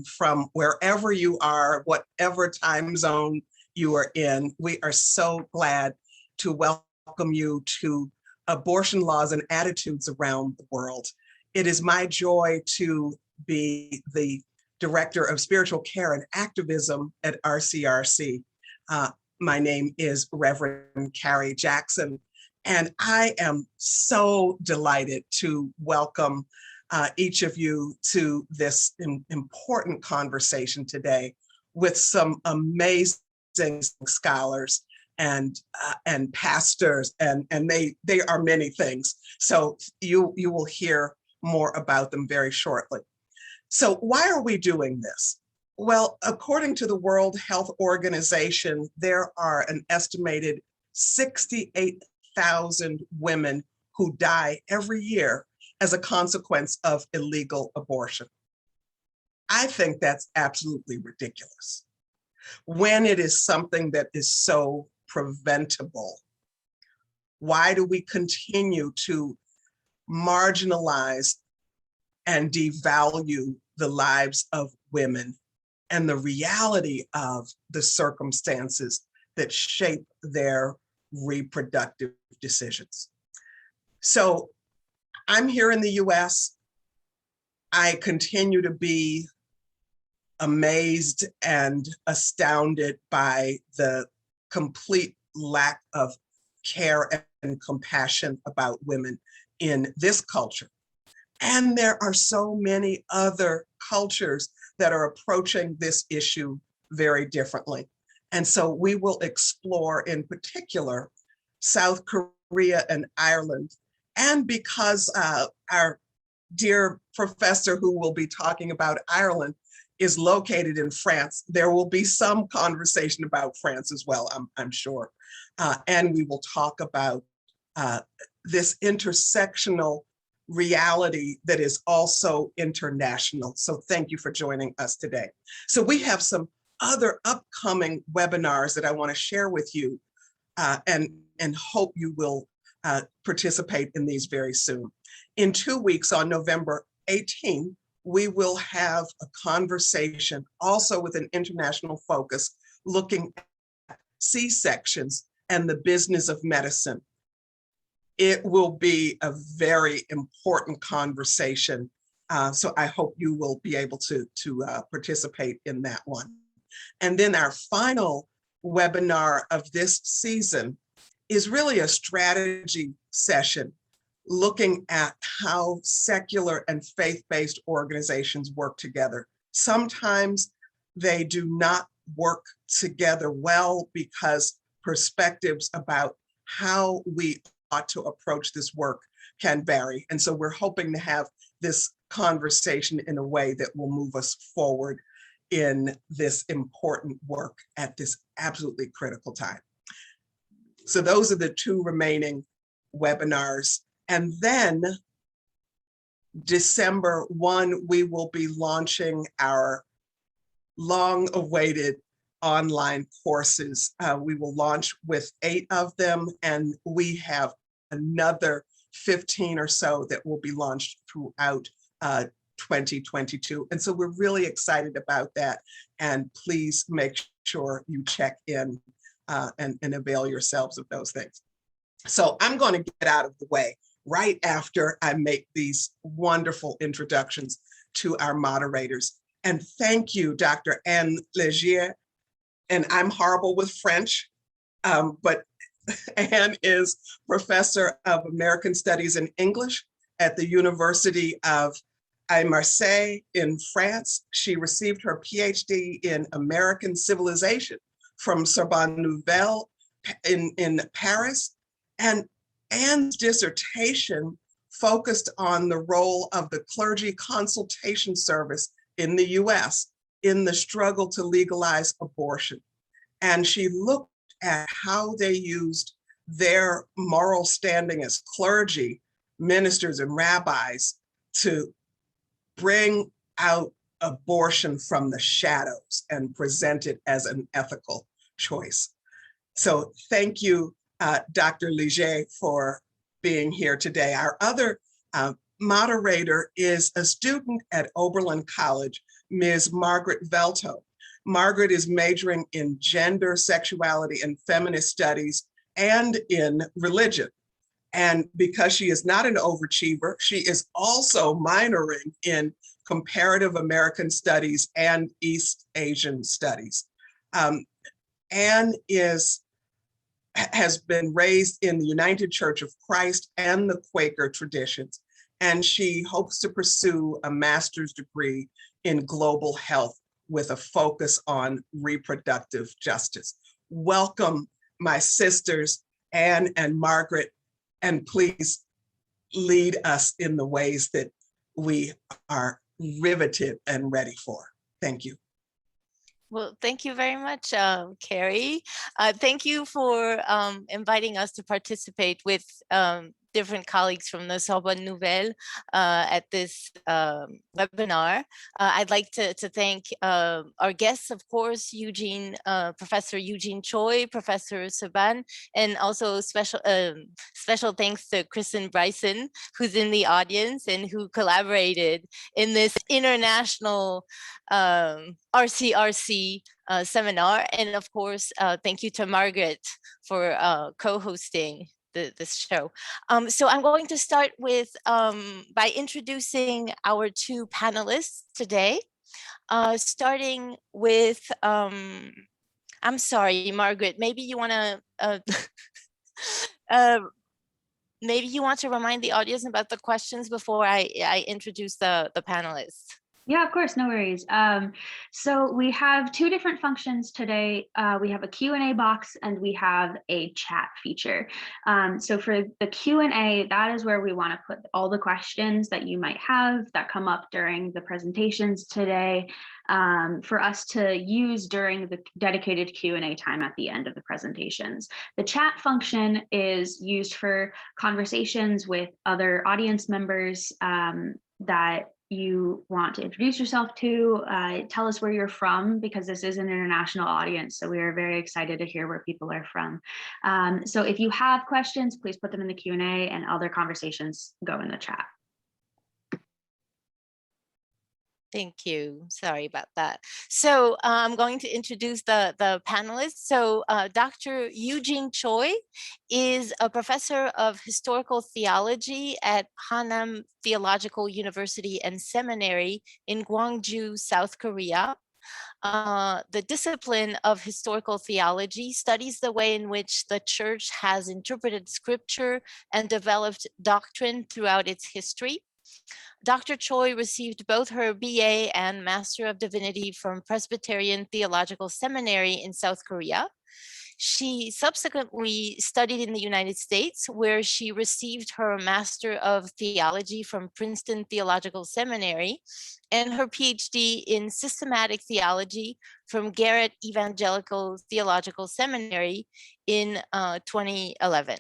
from wherever you are, whatever time zone you are in. We are so glad to welcome you to Abortion Laws and Attitudes Around the World. It is my joy to be the Director of Spiritual Care and Activism at RCRC. My name is Reverend Carrie Jackson, and I am so delighted to welcome each of you to this important conversation today with some amazing scholars and pastors, and they are many things. So you will hear more about them very shortly. So why are we doing this? Well, according to the World Health Organization, there are an estimated 68,000 women who die every year as a consequence of illegal abortion. I think that's absolutely ridiculous. When it is something that is so preventable, why do we continue to marginalize and devalue the lives of women and the reality of the circumstances that shape their reproductive decisions? So I'm here in the US. I continue to be amazed and astounded by the complete lack of care and compassion about women in this culture. And there are so many other cultures that are approaching this issue very differently. And so we will explore in particular South Korea and Ireland. And because our dear professor who will be talking about Ireland is located in France, there will be some conversation about France as well, I'm sure. And we will talk about this intersectional reality that is also international. So thank you for joining us today. So we have some other upcoming webinars that I want to share with you and hope you will participate in these very soon. In 2 weeks, on November 18, we will have a conversation also with an international focus looking at C-sections and the business of medicine. It will be a very important conversation. So I hope you will be able to participate in that one. And then our final webinar of this season is really a strategy session looking at how secular and faith-based organizations work together. Sometimes they do not work together well because perspectives about how we ought to approach this work can vary. And so we're hoping to have this conversation in a way that will move us forward in this important work at this absolutely critical time. So those are the 2 remaining webinars. And then December 1, we will be launching our long-awaited online courses. We will launch with 8 of them, and we have another 15 or so that will be launched throughout 2022. And so we're really excited about that. And please make sure you check in and avail yourselves of those things. So I'm going to get out of the way right after I make these wonderful introductions to our moderators. And thank you, Dr. Anne Légier. And I'm horrible with French, but Anne is Professor of American Studies and English at the University of Marseille in France. She received her PhD in American Civilization from Sorbonne Nouvelle in Paris. And Anne's dissertation focused on the role of the clergy consultation service in the US in the struggle to legalize abortion. And she looked at how they used their moral standing as clergy, ministers, and rabbis to bring out abortion from the shadows and present it as an ethical choice. So thank you, Dr. Légier, for being here today. Our other moderator is a student at Oberlin College Ms. Margaret Velto. Margaret is majoring in gender, sexuality, and feminist studies and in religion. And because she is not an overachiever, she is also minoring in comparative American studies and East Asian studies. Anne has been raised in the United Church of Christ and the Quaker traditions, and she hopes to pursue a master's degree in global health with a focus on reproductive justice. Welcome, my sisters, Anne and Margaret, and please lead us in the ways that we are riveted and ready for. Thank you. Well, thank you very much, Carrie. Thank you for inviting us to participate with different colleagues from the Sorbonne Nouvelle at this webinar. I'd like to thank our guests, of course, Professor Yoo-jin Choi, Professor Sebbane, and also special thanks to Christen Bryson, who's in the audience and who collaborated in this international RCRC seminar. And of course, thank you to Margaret for co-hosting this show. So I'm going to start with by introducing our two panelists today, starting with, I'm sorry, Margaret, maybe you want to maybe you want to remind the audience about the questions before I introduce the panelists. Yeah, of course, no worries. So we have two different functions today. We have a Q&A box and we have a chat feature. So for the Q&A, that is where we want to put all the questions that you might have that come up during the presentations today, for us to use during the dedicated Q&A time at the end of the presentations. The chat function is used for conversations with other audience members that you want to introduce yourself to, tell us where you're from, because this is an international audience, so we are very excited to hear where people are from. So if you have questions, please put them in the Q&A, and other conversations go in the chat. Thank you. Sorry about that. So I'm going to introduce the panelists. So Dr. Yoo-jin Choi is a professor of historical theology at Hanam Theological University and Seminary in Gwangju, South Korea. The discipline of historical theology studies the way in which the church has interpreted scripture and developed doctrine throughout its history. Dr. Choi received both her BA and Master of Divinity from Presbyterian Theological Seminary in South Korea. She subsequently studied in the United States, where she received her Master of Theology from Princeton Theological Seminary and her PhD in Systematic Theology from Garrett Evangelical Theological Seminary in 2011.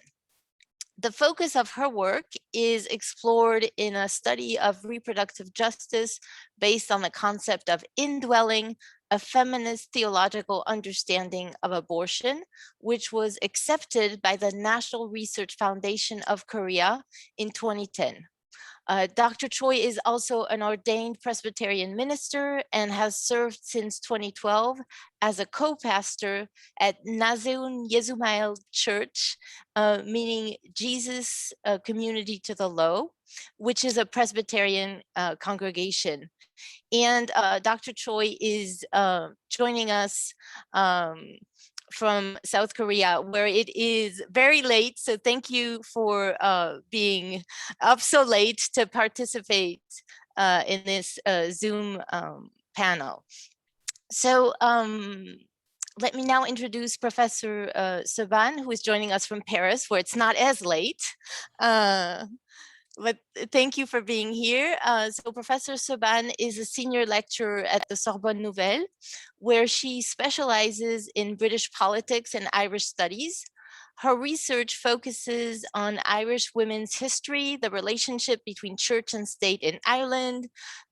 The focus of her work is explored in a study of reproductive justice based on the concept of indwelling, a feminist theological understanding of abortion, which was accepted by the National Research Foundation of Korea in 2010. Dr. Choi is also an ordained Presbyterian minister and has served since 2012 as a co-pastor at Naseun Yesumael Church, meaning Jesus Community to the Low, which is a Presbyterian congregation. And Dr. Choi is joining us from South Korea, where it is very late. So thank you for being up so late to participate in this Zoom panel. So let me now introduce Professor Sebbane, who is joining us from Paris, where it's not as late. But thank you for being here. So Professor Sebbane is a senior lecturer at the Sorbonne Nouvelle, where she specializes in British politics and Irish studies. Her research focuses on Irish women's history, the relationship between church and state in Ireland,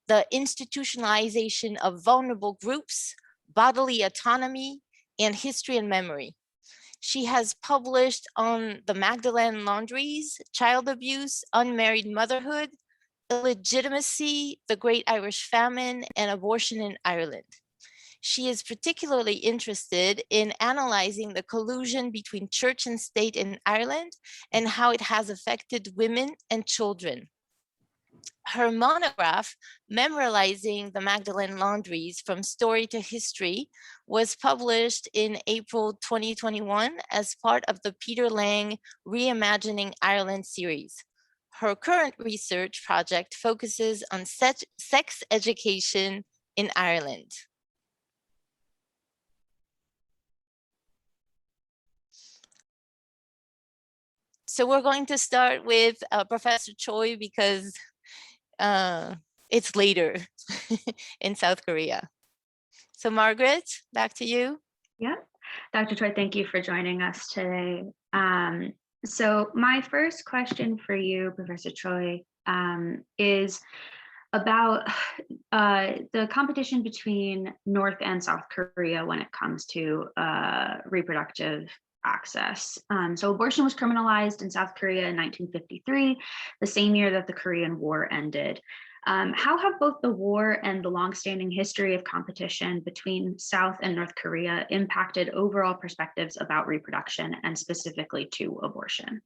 the institutionalization of vulnerable groups, bodily autonomy, and history and memory. She has published on the Magdalene laundries, child abuse, unmarried motherhood, Illegitimacy, the Great Irish Famine, and Abortion in Ireland. She is particularly interested in analyzing the collusion between church and state in Ireland and how it has affected women and children. Her monograph, Memorializing the Magdalene Laundries from Story to History, was published in April 2021 as part of the Peter Lang Reimagining Ireland series. Her current research project focuses on sex education in Ireland. So we're going to start with Professor Choi because it's later in South Korea. So Margaret, back to you. Yeah, Dr. Choi, thank you for joining us today. So my first question for you, Professor Choi, is about the competition between North and South Korea when it comes to reproductive access. So abortion was criminalized in South Korea in 1953, the same year that the Korean War ended. How have both the war and the longstanding history of competition between South and North Korea impacted overall perspectives about reproduction and specifically to abortion?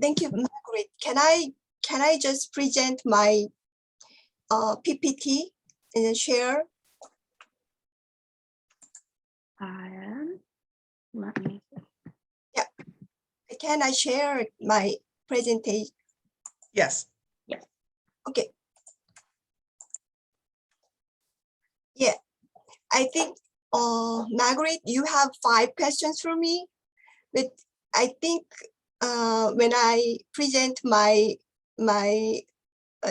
Thank you, Margaret. Can I just present my PPT and then share? Let me. Yeah. Can I share my presentation? Yes. Yes. Okay. Yeah, I think, Margaret, you have 5 questions for me, but I think when I present my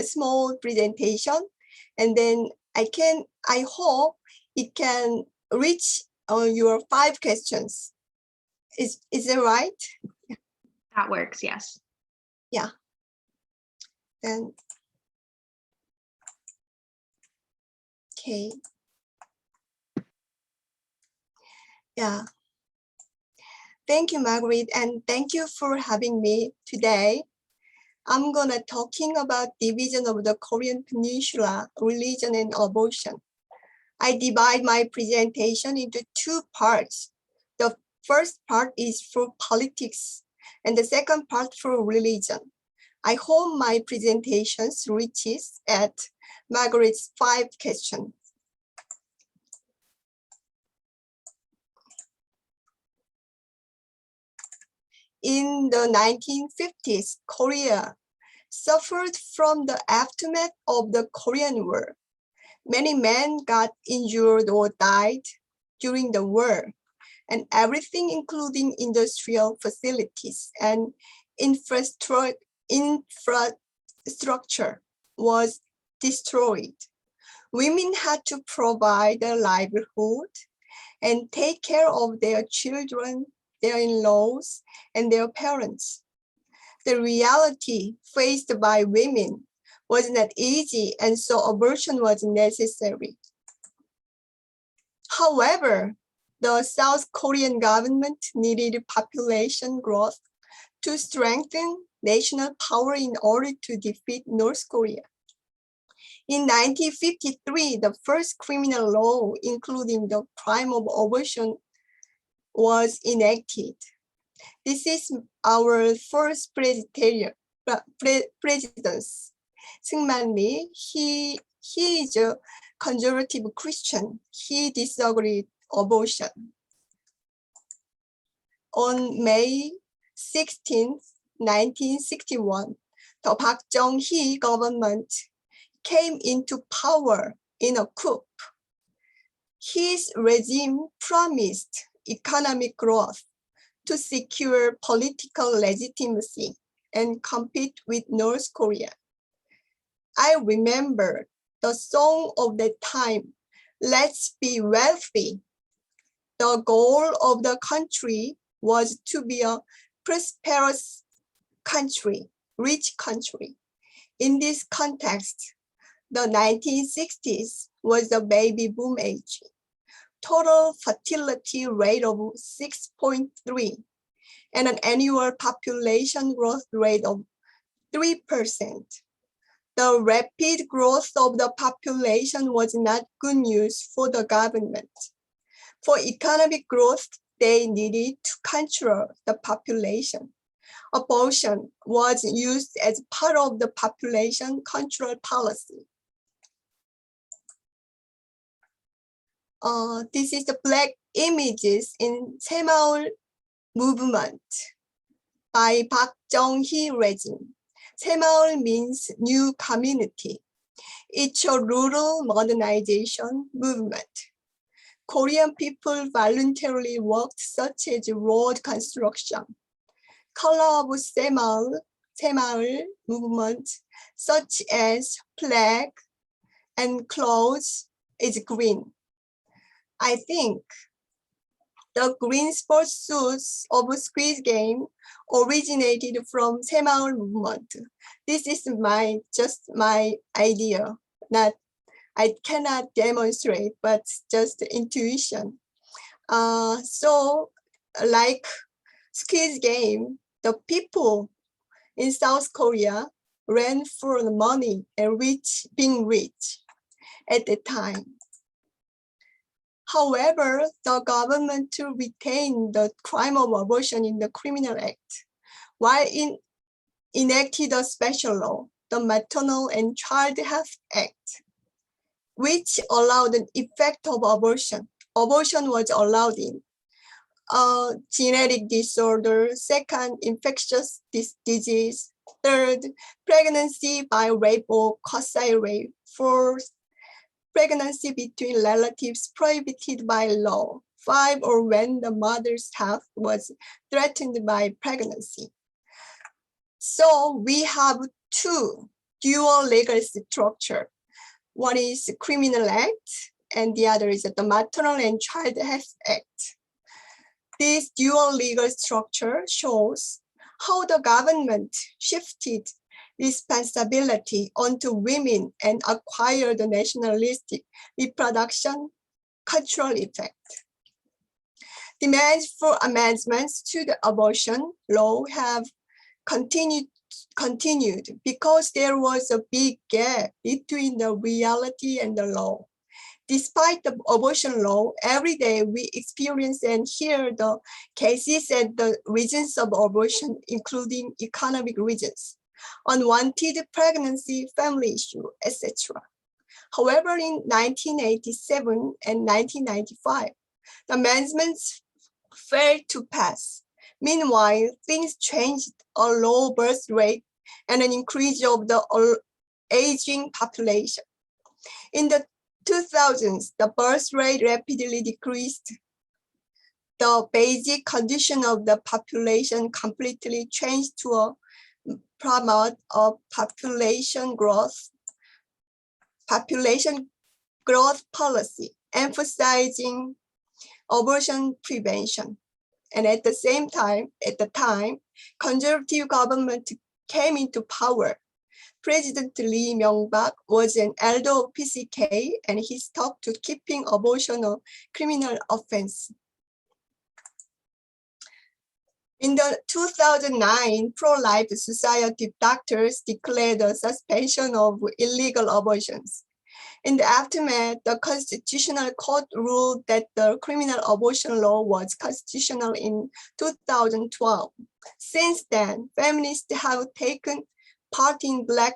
small presentation, and then I hope it can reach your 5 questions. Is that right? That works, yes. Yeah. Then, okay. Yeah. Thank you, Margaret, and thank you for having me today. I'm gonna talking about division of the Korean Peninsula, religion and abortion. I divide my presentation into 2 parts. The first part is for politics, and the second part for religion. I hope my presentations reaches at Margaret's 5 questions. In the 1950s, Korea suffered from the aftermath of the Korean War. Many men got injured or died during the war, and everything, including industrial facilities and infrastructure, was destroyed. Women had to provide a livelihood and take care of their children, their in-laws, and their parents. The reality faced by women was not easy, and so abortion was necessary. However, the South Korean government needed population growth to strengthen national power in order to defeat North Korea. In 1953, the first criminal law, including the crime of abortion, was enacted. This is our first president, Syngman Lee. He is a conservative Christian. He disagreed abortion. On May 16, 1961, the Park Chung-hee government came into power in a coup. His regime promised economic growth to secure political legitimacy and compete with North Korea. I remember the song of that time, "Let's Be Wealthy." The goal of the country was to be a prosperous country, rich country. In this context, the 1960s was the baby boom age. Total fertility rate of 6.3. and an annual population growth rate of 3%. The rapid growth of the population was not good news for the government. For economic growth, they needed to control the population. Abortion was used as part of the population control policy. This is the Black images in 새마을 movement by Park Jong-hee regime. 새마을 means new community. It's a rural modernization movement. Korean people voluntarily worked such as road construction. Color of 새마을 movement, such as flag and clothes, is green. I think the green sports suits of Squid Game originated from 새마을 movement. This is just my idea. I cannot demonstrate, but just intuition. So like Squid Game, the people in South Korea ran for the money and being rich at the time. However, the government retained the crime of abortion in the Criminal Act, while enacted a special law, the Maternal and Child Health Act, which allowed the effect of abortion. Abortion was allowed in genetic disorder, second, infectious disease, third, pregnancy by rape or quasi rape, fourth, pregnancy between relatives prohibited by law, 5, or when the mother's health was threatened by pregnancy. So we have two dual legal structure. One is the Criminal Act, and the other is the Maternal and Child Health Act. This dual legal structure shows how the government shifted responsibility onto women and acquired the nationalistic reproduction cultural effect. Demands for amendments to the abortion law have continued because there was a big gap between the reality and the law. Despite the abortion law, every day we experience and hear the cases and the reasons of abortion, including economic reasons, unwanted pregnancy, family issue, etc. However, in 1987 and 1995, the amendments failed to pass. Meanwhile, things changed: a low birth rate and an increase of the aging population. In the 2000s, the birth rate rapidly decreased. The basic condition of the population completely changed to a promote of population growth policy, emphasizing abortion prevention. And at the time, conservative government came into power. President Lee Myung-bak was an elder of PCK, and he stuck to keeping abortion a criminal offense. In the 2009 pro-life society, doctors declared a suspension of illegal abortions. In the aftermath, the Constitutional Court ruled that the criminal abortion law was constitutional in 2012. Since then, feminists have taken part in Black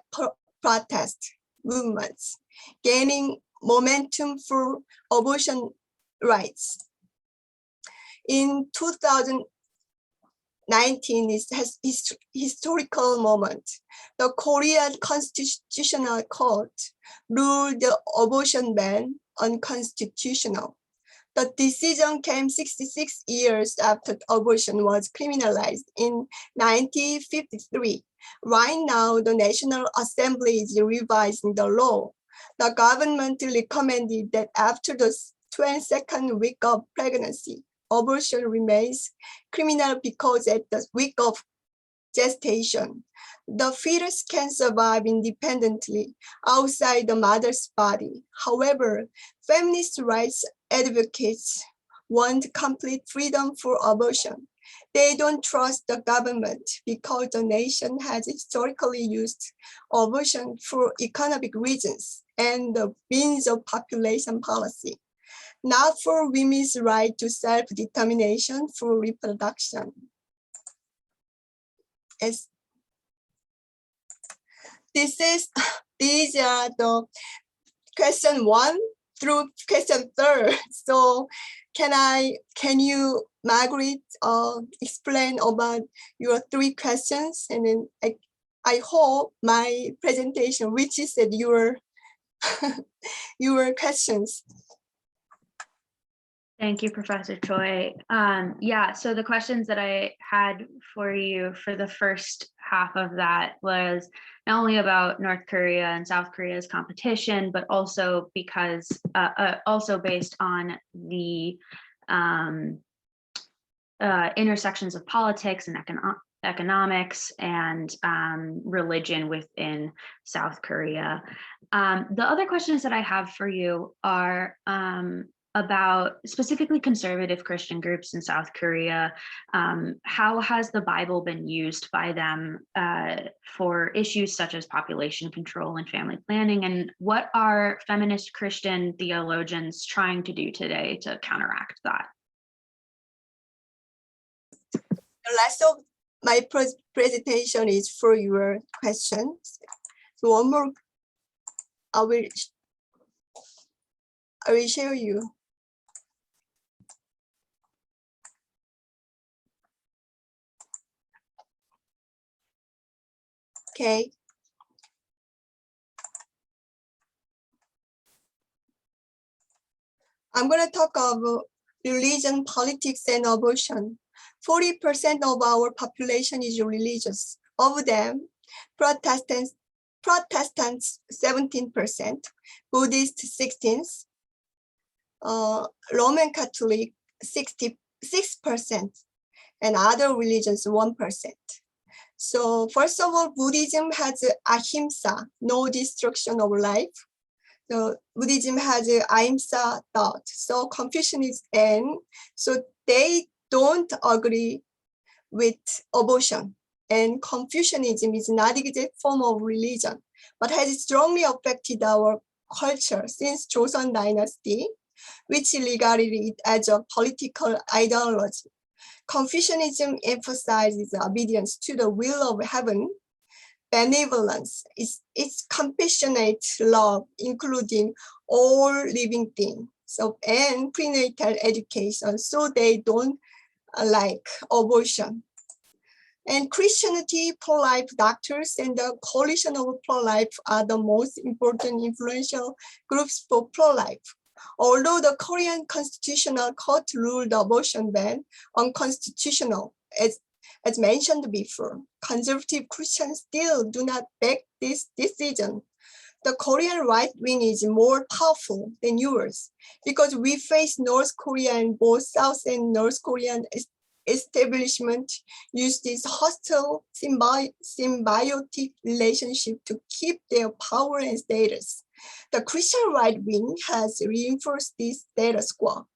protest movements, gaining momentum for abortion rights. In 2019 is a historical moment. The Korean Constitutional Court ruled the abortion ban unconstitutional. The decision came 66 years after abortion was criminalized in 1953. Right now, the National Assembly is revising the law. The government recommended that after the 22nd week of pregnancy, abortion remains criminal because at the week of gestation, the fetus can survive independently outside the mother's body. However, feminist rights advocates want complete freedom for abortion. They don't trust the government because the nation has historically used abortion for economic reasons and the means of population policy, not for women's right to self-determination for reproduction. As these are the question 1 through question 3. So can you, Margaret, explain about your 3 questions? And then I hope my presentation reaches at your questions. Thank you, Professor Choi. Yeah, so the questions that I had for you for the first half of that was not only about North Korea and South Korea's competition, but also because also based on the intersections of politics and economics and religion within South Korea. The other questions that I have for you are about specifically conservative Christian groups in South Korea. How has the Bible been used by them for issues such as population control and family planning? And what are feminist Christian theologians trying to do today to counteract that? The rest of my presentation is for your questions. So one more, I will share you. Okay. I'm going to talk about religion, politics, and abortion. 40% of our population is religious. Of them, Protestants 17%, Buddhist 16%, Roman Catholic 66%, and other religions 1%. So first of all, Buddhism has ahimsa, no destruction of life. So Buddhism has ahimsa thought. So Confucianism, and so they don't agree with abortion. And Confucianism is not the exact form of religion, but has strongly affected our culture since Joseon Dynasty, which regarded it as a political ideology. Confucianism emphasizes obedience to the will of heaven, benevolence, it's compassionate love, including all living things, so, and prenatal education, so they don't like abortion. And Christianity, pro-life doctors, and the coalition of pro-life are the most important influential groups for pro-life. Although the Korean Constitutional Court ruled the abortion ban unconstitutional, as mentioned before, conservative Christians still do not back this decision. The Korean right wing is more powerful than yours because we face North Korea, and both South and North Korean establishment use this hostile symbiotic relationship to keep their power and status. The Christian right wing has reinforced this status quo.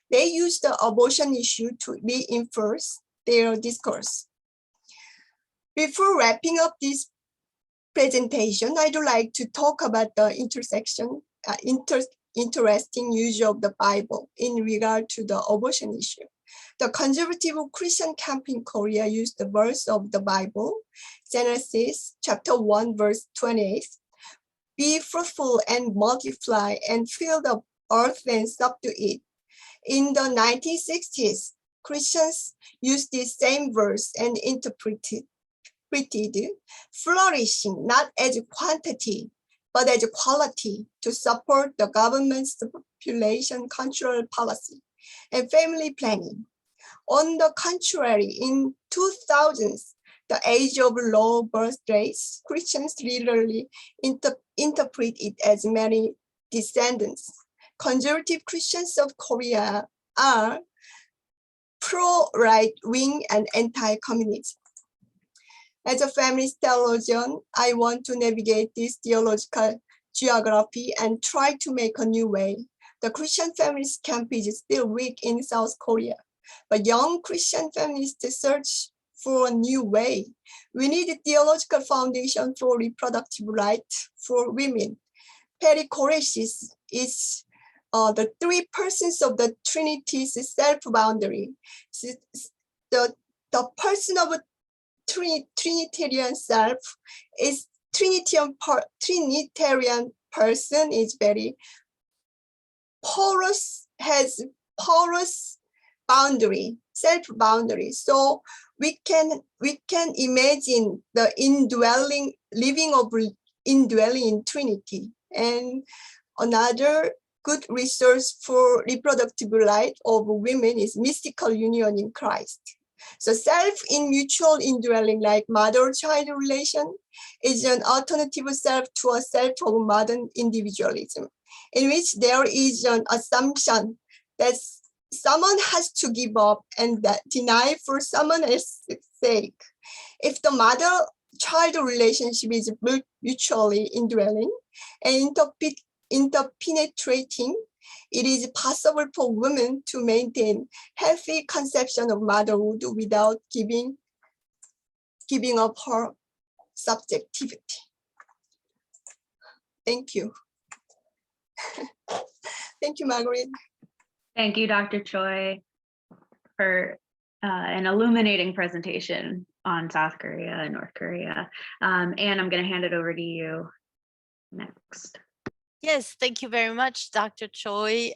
They use the abortion issue to reinforce their discourse. Before wrapping up this presentation, I'd like to talk about the interesting use of the Bible in regard to the abortion issue. The conservative Christian camp in Korea used the verse of the Bible, Genesis chapter 1, verse 28. Be fruitful and multiply and fill the earth and subdue it. In the 1960s, Christians used this same verse and interpreted flourishing not as quantity, but as quality to support the government's population control policy and family planning. On the contrary, in 2000s, the age of low birth rates, Christians literally interpret it as many descendants. Conservative Christians of Korea are pro-right wing and anti-communism. As a feminist theologian, I want to navigate this theological geography and try to make a new way. The Christian feminist camp is still weak in South Korea. but young Christian feminists search for a new way. We need a theological foundation for reproductive rights for women. Perichoresis is the three persons of the Trinity's self-boundary. The person of a Trinitarian self is Trinitarian person is very porous, has porous boundary, self-boundary. So we can imagine the indwelling, living of indwelling in Trinity. And another good resource for reproductive right of women is mystical union in Christ. So self in mutual indwelling, like mother-child relation, is an alternative self to a self of modern individualism, in which there is an assumption that someone has to give up and that deny for someone else's sake. If the mother-child relationship is mutually indwelling and interpenetrating, it is possible for women to maintain healthy conception of motherhood without giving up her subjectivity. Thank you. Thank you, Margaret. Thank you, Dr. Choi, for an illuminating presentation on South Korea and North Korea. Anne, I'm going to hand it over to you next. Yes, thank you very much, Dr. Choi.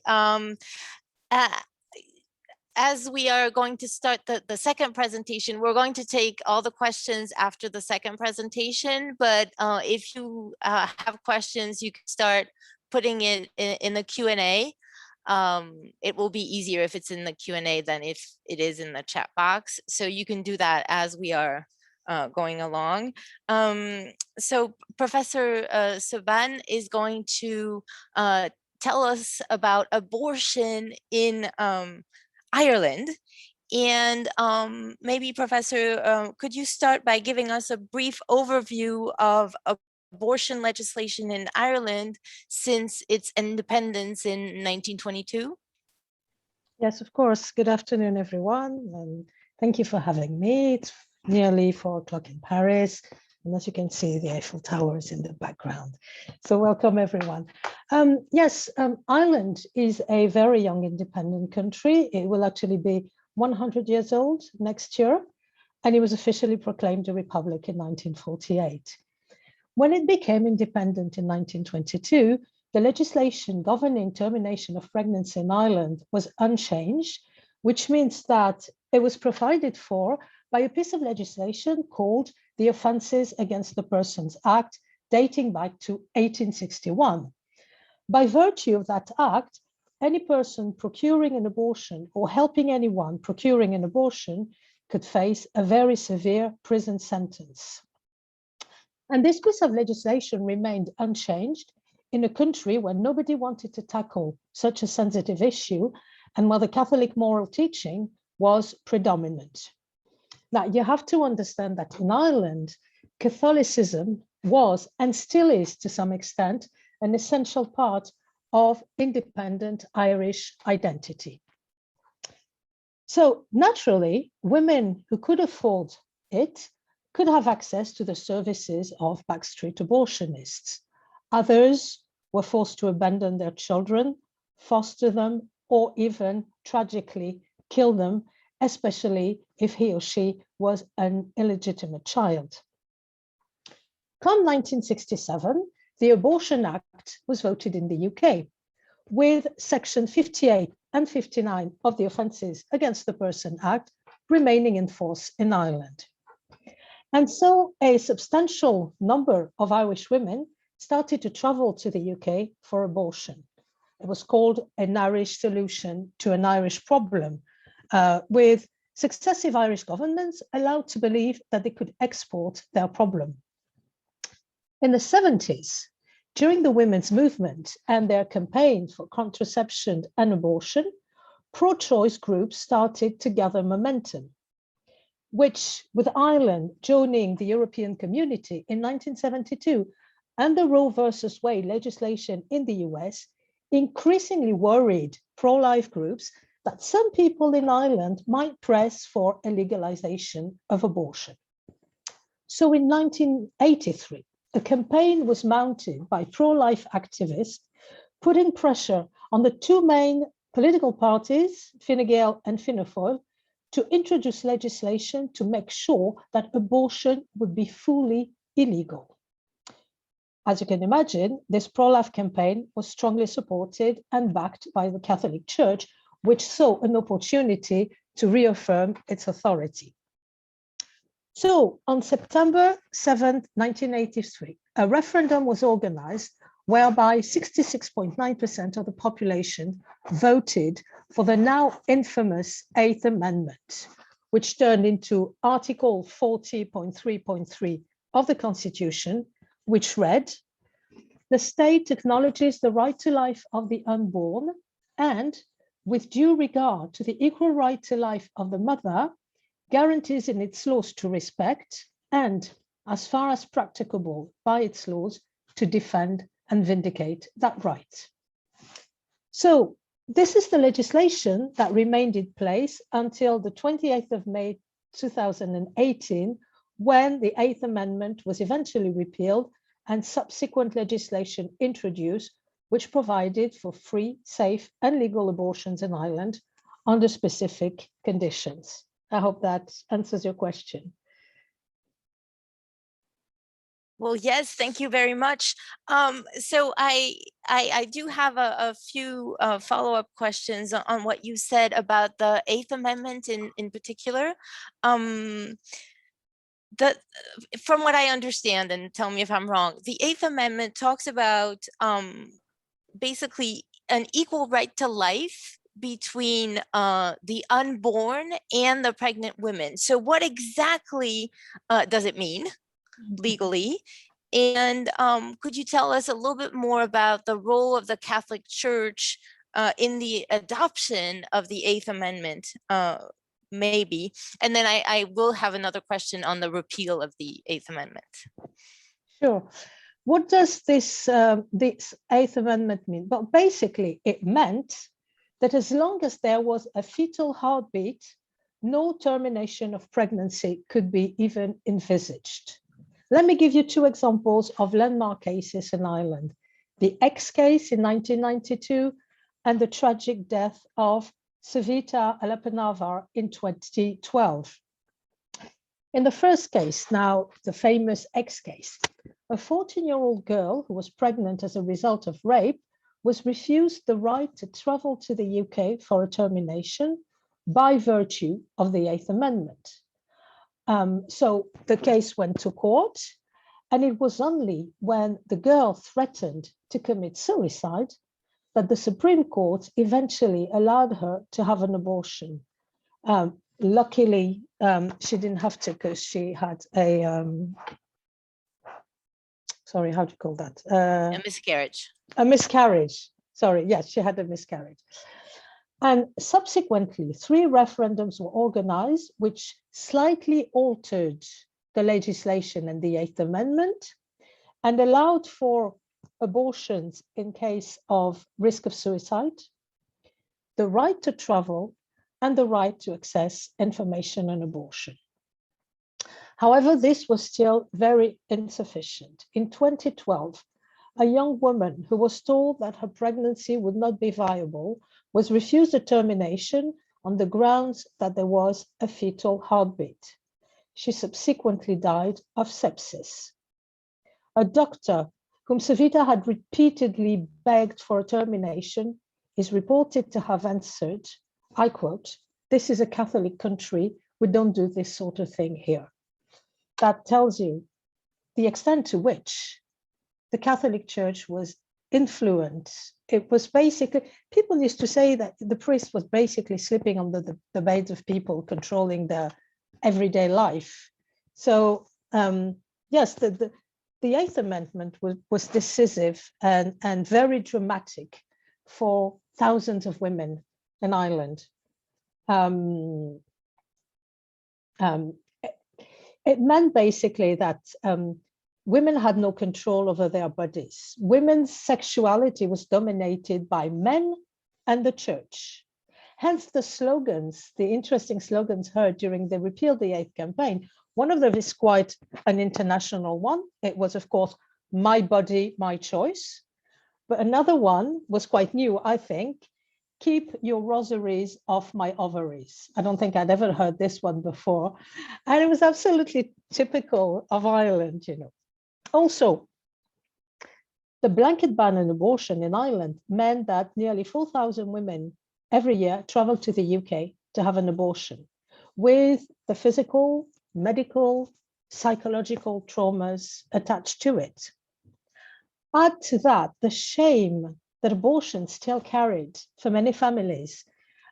As we are going to start the second presentation, we're going to take all the questions after the second presentation, but if you have questions, you can start putting it in the Q&A. It will be easier if it's in the Q&A than if it is in the chat box. So you can do that as we are going along. So Professor Sebbane is going to tell us about abortion in Ireland. And maybe Professor, could you start by giving us a brief overview of abortion legislation in Ireland since its independence in 1922? Yes, of course. Good afternoon, everyone. And thank you for having me. It's nearly 4 o'clock in Paris. And as you can see, the Eiffel Tower is in the background. So welcome, everyone. Ireland is a very young independent country. It will actually be 100 years old next year. And it was officially proclaimed a republic in 1948. When it became independent in 1922, the legislation governing termination of pregnancy in Ireland was unchanged, which means that it was provided for by a piece of legislation called the Offences Against the Persons Act, dating back to 1861. By virtue of that act, any person procuring an abortion or helping anyone procuring an abortion could face a very severe prison sentence. And this piece of legislation remained unchanged in a country where nobody wanted to tackle such a sensitive issue and where the Catholic moral teaching was predominant. Now, you have to understand that in Ireland, Catholicism was and still is to some extent an essential part of independent Irish identity. So naturally, women who could afford it could have access to the services of backstreet abortionists. Others were forced to abandon their children, foster them, or even tragically kill them, especially if he or she was an illegitimate child. Come 1967, the Abortion Act was voted in the UK, with Section 58 and 59 of the Offences Against the Person Act remaining in force in Ireland. And so a substantial number of Irish women started to travel to the UK for abortion. It was called an Irish solution to an Irish problem, with successive Irish governments allowed to believe that they could export their problem. In the 70s, during the women's movement and their campaign for contraception and abortion, pro-choice groups started to gather momentum, which, with Ireland joining the European community in 1972 and the Roe versus Wade legislation in the US, increasingly worried pro-life groups that some people in Ireland might press for a legalization of abortion. So in 1983, a campaign was mounted by pro-life activists, putting pressure on the two main political parties, Fine Gael and Fianna Fáil, to introduce legislation to make sure that abortion would be fully illegal. As you can imagine, this pro-life campaign was strongly supported and backed by the Catholic Church, which saw an opportunity to reaffirm its authority. So on September 7, 1983, a referendum was organized whereby 66.9% of the population voted for the now infamous Eighth Amendment, which turned into Article 40.3.3 of the Constitution, which read, "The state acknowledges the right to life of the unborn and, with due regard to the equal right to life of the mother, guarantees in its laws to respect and, as far as practicable by its laws, to defend and vindicate that right." So this is the legislation that remained in place until the 28th of May 2018, when the Eighth Amendment was eventually repealed and subsequent legislation introduced, which provided for free, safe, and legal abortions in Ireland under specific conditions. I hope that answers your question. Well, yes, thank you very much. So I do have a few follow-up questions on what you said about the Eighth Amendment in particular. From what I understand, and tell me if I'm wrong, the Eighth Amendment talks about basically an equal right to life between the unborn and the pregnant women. So what exactly does it mean legally? And could you tell us a little bit more about the role of the Catholic Church in the adoption of the Eighth Amendment, maybe? And then I will have another question on the repeal of the Eighth Amendment. Sure. What does this Eighth Amendment mean? Well, basically, it meant that as long as there was a fetal heartbeat, no termination of pregnancy could be even envisaged. Let me give you two examples of landmark cases in Ireland: the X case in 1992 and the tragic death of Savita Alappanavar in 2012. In the first case, now the famous X case, a 14-year-old girl who was pregnant as a result of rape was refused the right to travel to the UK for a termination by virtue of the Eighth Amendment. So the case went to court, and it was only when the girl threatened to commit suicide that the Supreme Court eventually allowed her to have an abortion. Luckily, she didn't have to, because she had a, sorry, how do you call that? A miscarriage. A miscarriage. Sorry, yes, she had a miscarriage. And subsequently, 3 referendums were organized, which slightly altered the legislation and the Eighth Amendment and allowed for abortions in case of risk of suicide, the right to travel, and the right to access information on abortion. However, this was still very insufficient. In 2012, a young woman who was told that her pregnancy would not be viable was refused a termination on the grounds that there was a fetal heartbeat. She subsequently died of sepsis. A doctor whom Savita had repeatedly begged for a termination is reported to have answered, I quote, "This is a Catholic country, we don't do this sort of thing here." That tells you the extent to which the Catholic Church was influenced. It was basically, people used to say that the priest was basically slipping under the beds of people, controlling their everyday life. So yes, the Eighth Amendment was decisive and very dramatic for thousands of women in Ireland. It meant basically that women had no control over their bodies. Women's sexuality was dominated by men and the church. Hence the slogans, the interesting slogans heard during the Repeal the 8th campaign. One of them is quite an international one. It was, of course, my body, my choice. But another one was quite new, I think. Keep your rosaries off my ovaries. I don't think I'd ever heard this one before. And it was absolutely typical of Ireland, you know. Also, the blanket ban on abortion in Ireland meant that nearly 4,000 women every year traveled to the UK to have an abortion, with the physical, medical, psychological traumas attached to it. Add to that the shame that abortion still carried for many families,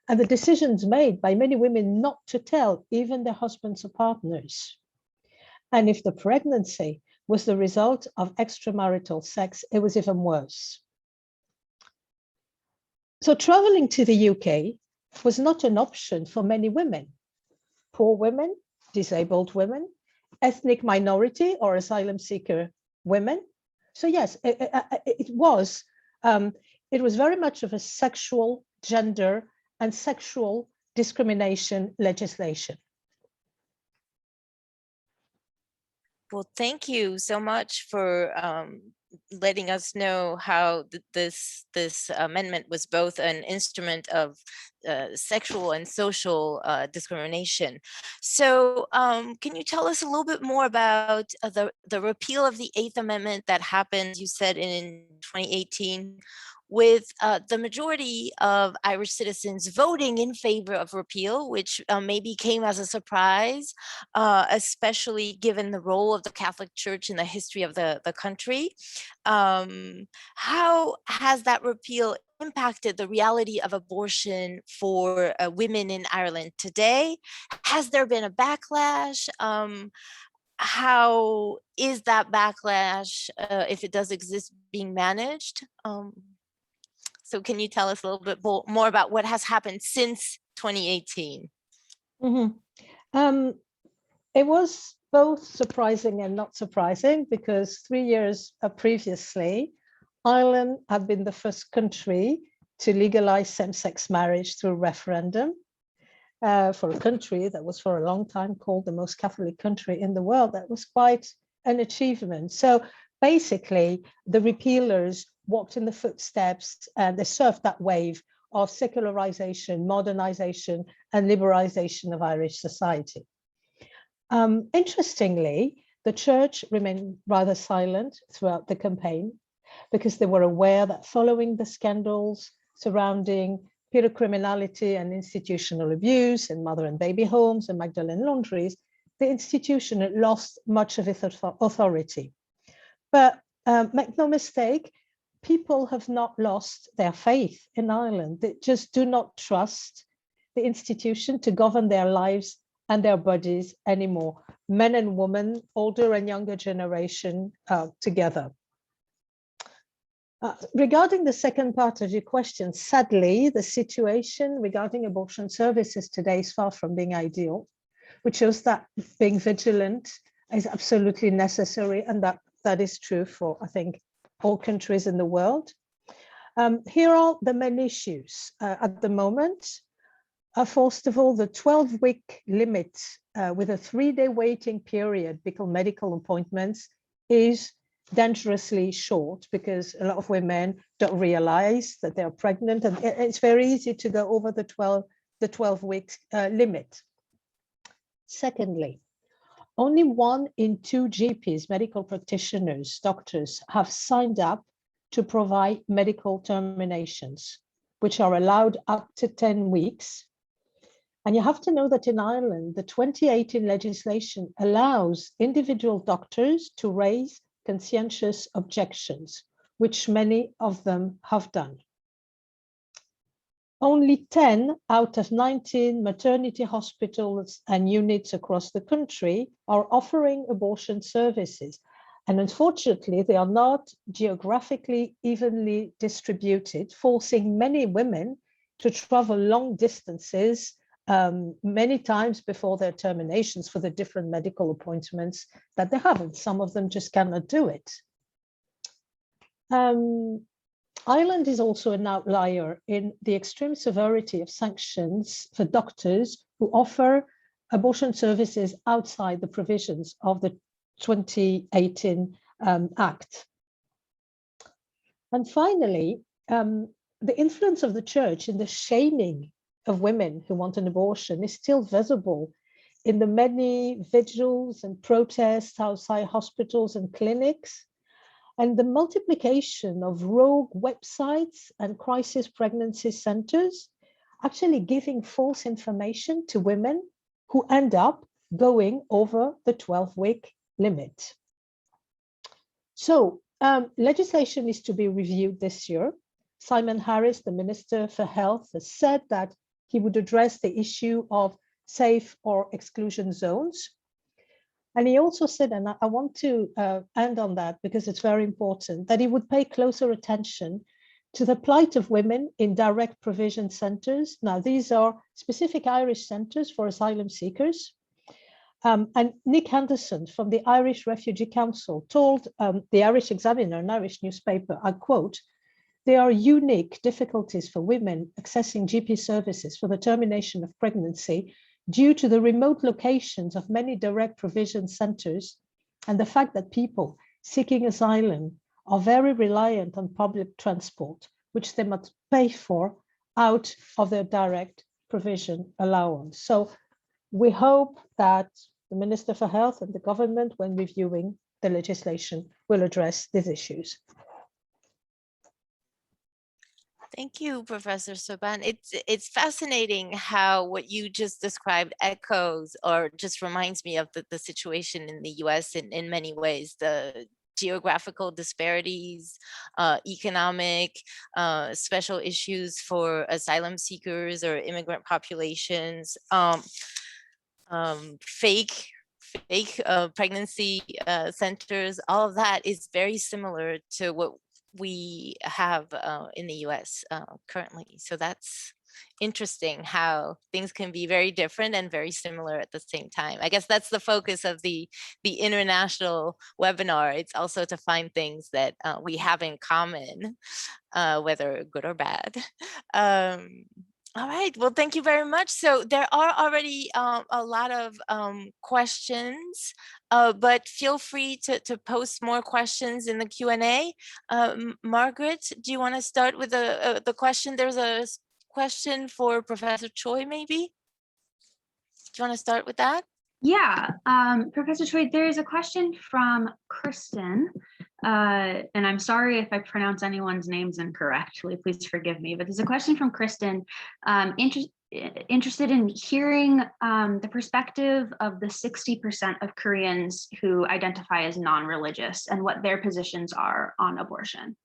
and the decisions made by many women not to tell even their husbands or partners. And if the pregnancy was the result of extramarital sex, it was even worse. So traveling to the UK was not an option for many women, poor women, disabled women, ethnic minority or asylum seeker women. So yes, it was very much of a sexual, gender, and sexual discrimination legislation. Well, thank you so much for letting us know how this amendment was both an instrument of sexual and social discrimination. So can you tell us a little bit more about the repeal of the 8th Amendment that happened, you said, in 2018, with the majority of Irish citizens voting in favor of repeal, which maybe came as a surprise, especially given the role of the Catholic Church in the history of the country. How has that repeal impacted the reality of abortion for women in Ireland today? Has there been a backlash? How is that backlash, if it does exist, being managed? So can you tell us a little bit more about what has happened since 2018? It was both surprising and not surprising, because 3 years previously, Ireland had been the first country to legalize same-sex marriage through referendum for a country that was for a long time called the most Catholic country in the world. That was quite an achievement. So basically, the repealers walked in the footsteps and they surfed that wave of secularization, modernization, and liberalization of Irish society. Interestingly, the church remained rather silent throughout the campaign, because they were aware that following the scandals surrounding pedocriminality and institutional abuse in mother and baby homes and Magdalene laundries, the institution had lost much of its authority. But make no mistake, people have not lost their faith in Ireland. They just do not trust the institution to govern their lives and their bodies anymore. Men and women, older and younger generation together. Regarding the second part of your question, sadly, the situation regarding abortion services today is far from being ideal, which shows that being vigilant is absolutely necessary, and that is true for, I think, all countries in the world. Here are the main issues at the moment. First of all, the 12-week limit with a 3-day waiting period because medical appointments is dangerously short, because a lot of women don't realize that they're pregnant, and it's very easy to go over the 12-week limit. Secondly, only 1 in 2 GPs, medical practitioners, doctors, have signed up to provide medical terminations, which are allowed up to 10 weeks. And you have to know that in Ireland, the 2018 legislation allows individual doctors to raise conscientious objections, which many of them have done. Only 10 out of 19 maternity hospitals and units across the country are offering abortion services. And unfortunately, they are not geographically evenly distributed, forcing many women to travel long distances many times before their terminations for the different medical appointments that they have, and some of them just cannot do it. Ireland is also an outlier in the extreme severity of sanctions for doctors who offer abortion services outside the provisions of the 2018 Act. And finally, the influence of the church in the shaming of women who want an abortion is still visible in the many vigils and protests outside hospitals and clinics, and the multiplication of rogue websites and crisis pregnancy centers actually giving false information to women who end up going over the 12-week limit. So legislation is to be reviewed this year. Simon Harris, the Minister for Health, has said that he would address the issue of safe or exclusion zones. And he also said, and I want to end on that because it's very important, that he would pay closer attention to the plight of women in direct provision centres. Now, these are specific Irish centres for asylum seekers. And Nick Henderson from the Irish Refugee Council told the Irish Examiner, an Irish newspaper, I quote, "There are unique difficulties for women accessing GP services for the termination of pregnancy due to the remote locations of many direct provision centres and the fact that people seeking asylum are very reliant on public transport, which they must pay for out of their direct provision allowance." So we hope that the Minister for Health and the government, when reviewing the legislation, will address these issues. Thank you, Professor Sebbane. It's fascinating how what you just described echoes or just reminds me of the situation in the US in many ways, the geographical disparities, economic, special issues for asylum seekers or immigrant populations, fake pregnancy centers, all of that is very similar to what we have in the US currently. So that's interesting how things can be very different and very similar at the same time. I guess that's the focus of the international webinar. It's also to find things that we have in common, whether good or bad. All right, well, thank you very much. So there are already a lot of questions, but feel free to post more questions in the Q&A. Margaret, do you want to start with the question? There's a question for Professor Choi, maybe? Do you want to start with that? Yeah, Professor Choi, there's a question from Christen, and I'm sorry if I pronounce anyone's names incorrectly, please forgive me, but there's a question from Christen, interested in hearing the perspective of the 60% of Koreans who identify as non-religious and what their positions are on abortion.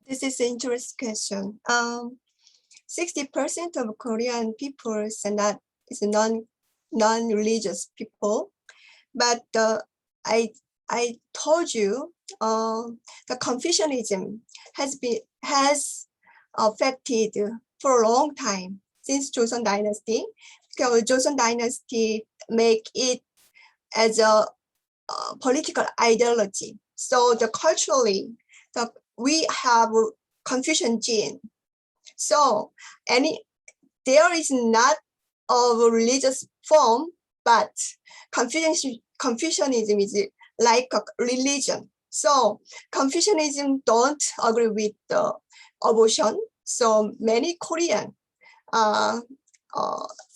This is an interesting question. 60% of Korean people is non-religious people, but I told you the Confucianism has affected for a long time since Joseon Dynasty, because Joseon Dynasty make it as a political ideology. So culturally, we have Confucian gene. So there is not a religious form, but Confucianism is like a religion. So Confucianism don't agree with the abortion. So many Koreans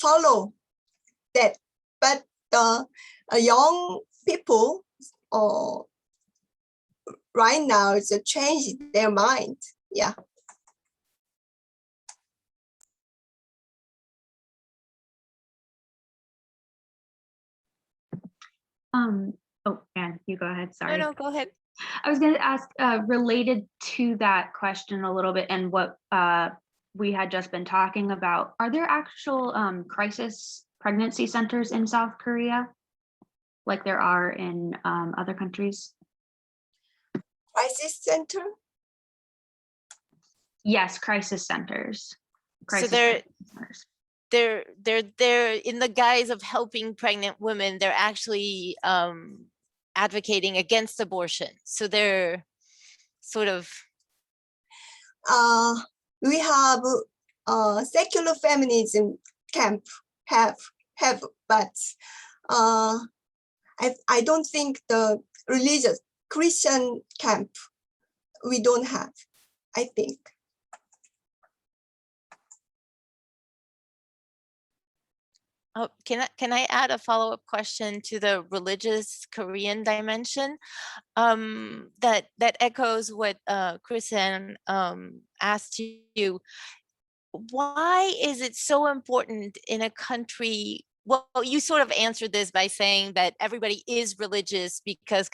follow that, but young people right now it's changed their mind. Yeah. Oh, Anne, you go ahead, sorry. No, go ahead. I was going to ask, related to that question a little bit and what we had just been talking about, are there actual crisis pregnancy centers in South Korea, like there are in other countries? Crisis center? Yes, crisis centers. So they're in the guise of helping pregnant women. They're actually advocating against abortion. So they're sort of. We have secular feminism camp have, but I don't think the religious Christian camp we don't have, I think. Oh, can I add a follow-up question to the religious Korean dimension that echoes what Christen asked you? Why is it so important in a country? Well, you sort of answered this by saying that everybody is religious because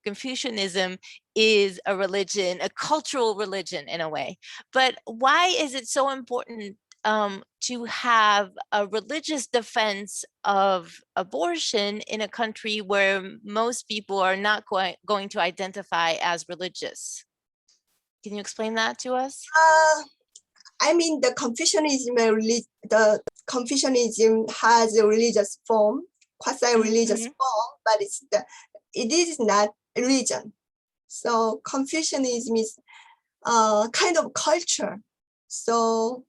Confucianism is a religion, a cultural religion in a way. But why is it so important to have a religious defense of abortion in a country where most people are not going to identify as religious? Can you explain that to us? I mean, the Confucianism has a religious form, quasi-religious form, but it is not religion. So Confucianism is kind of culture. So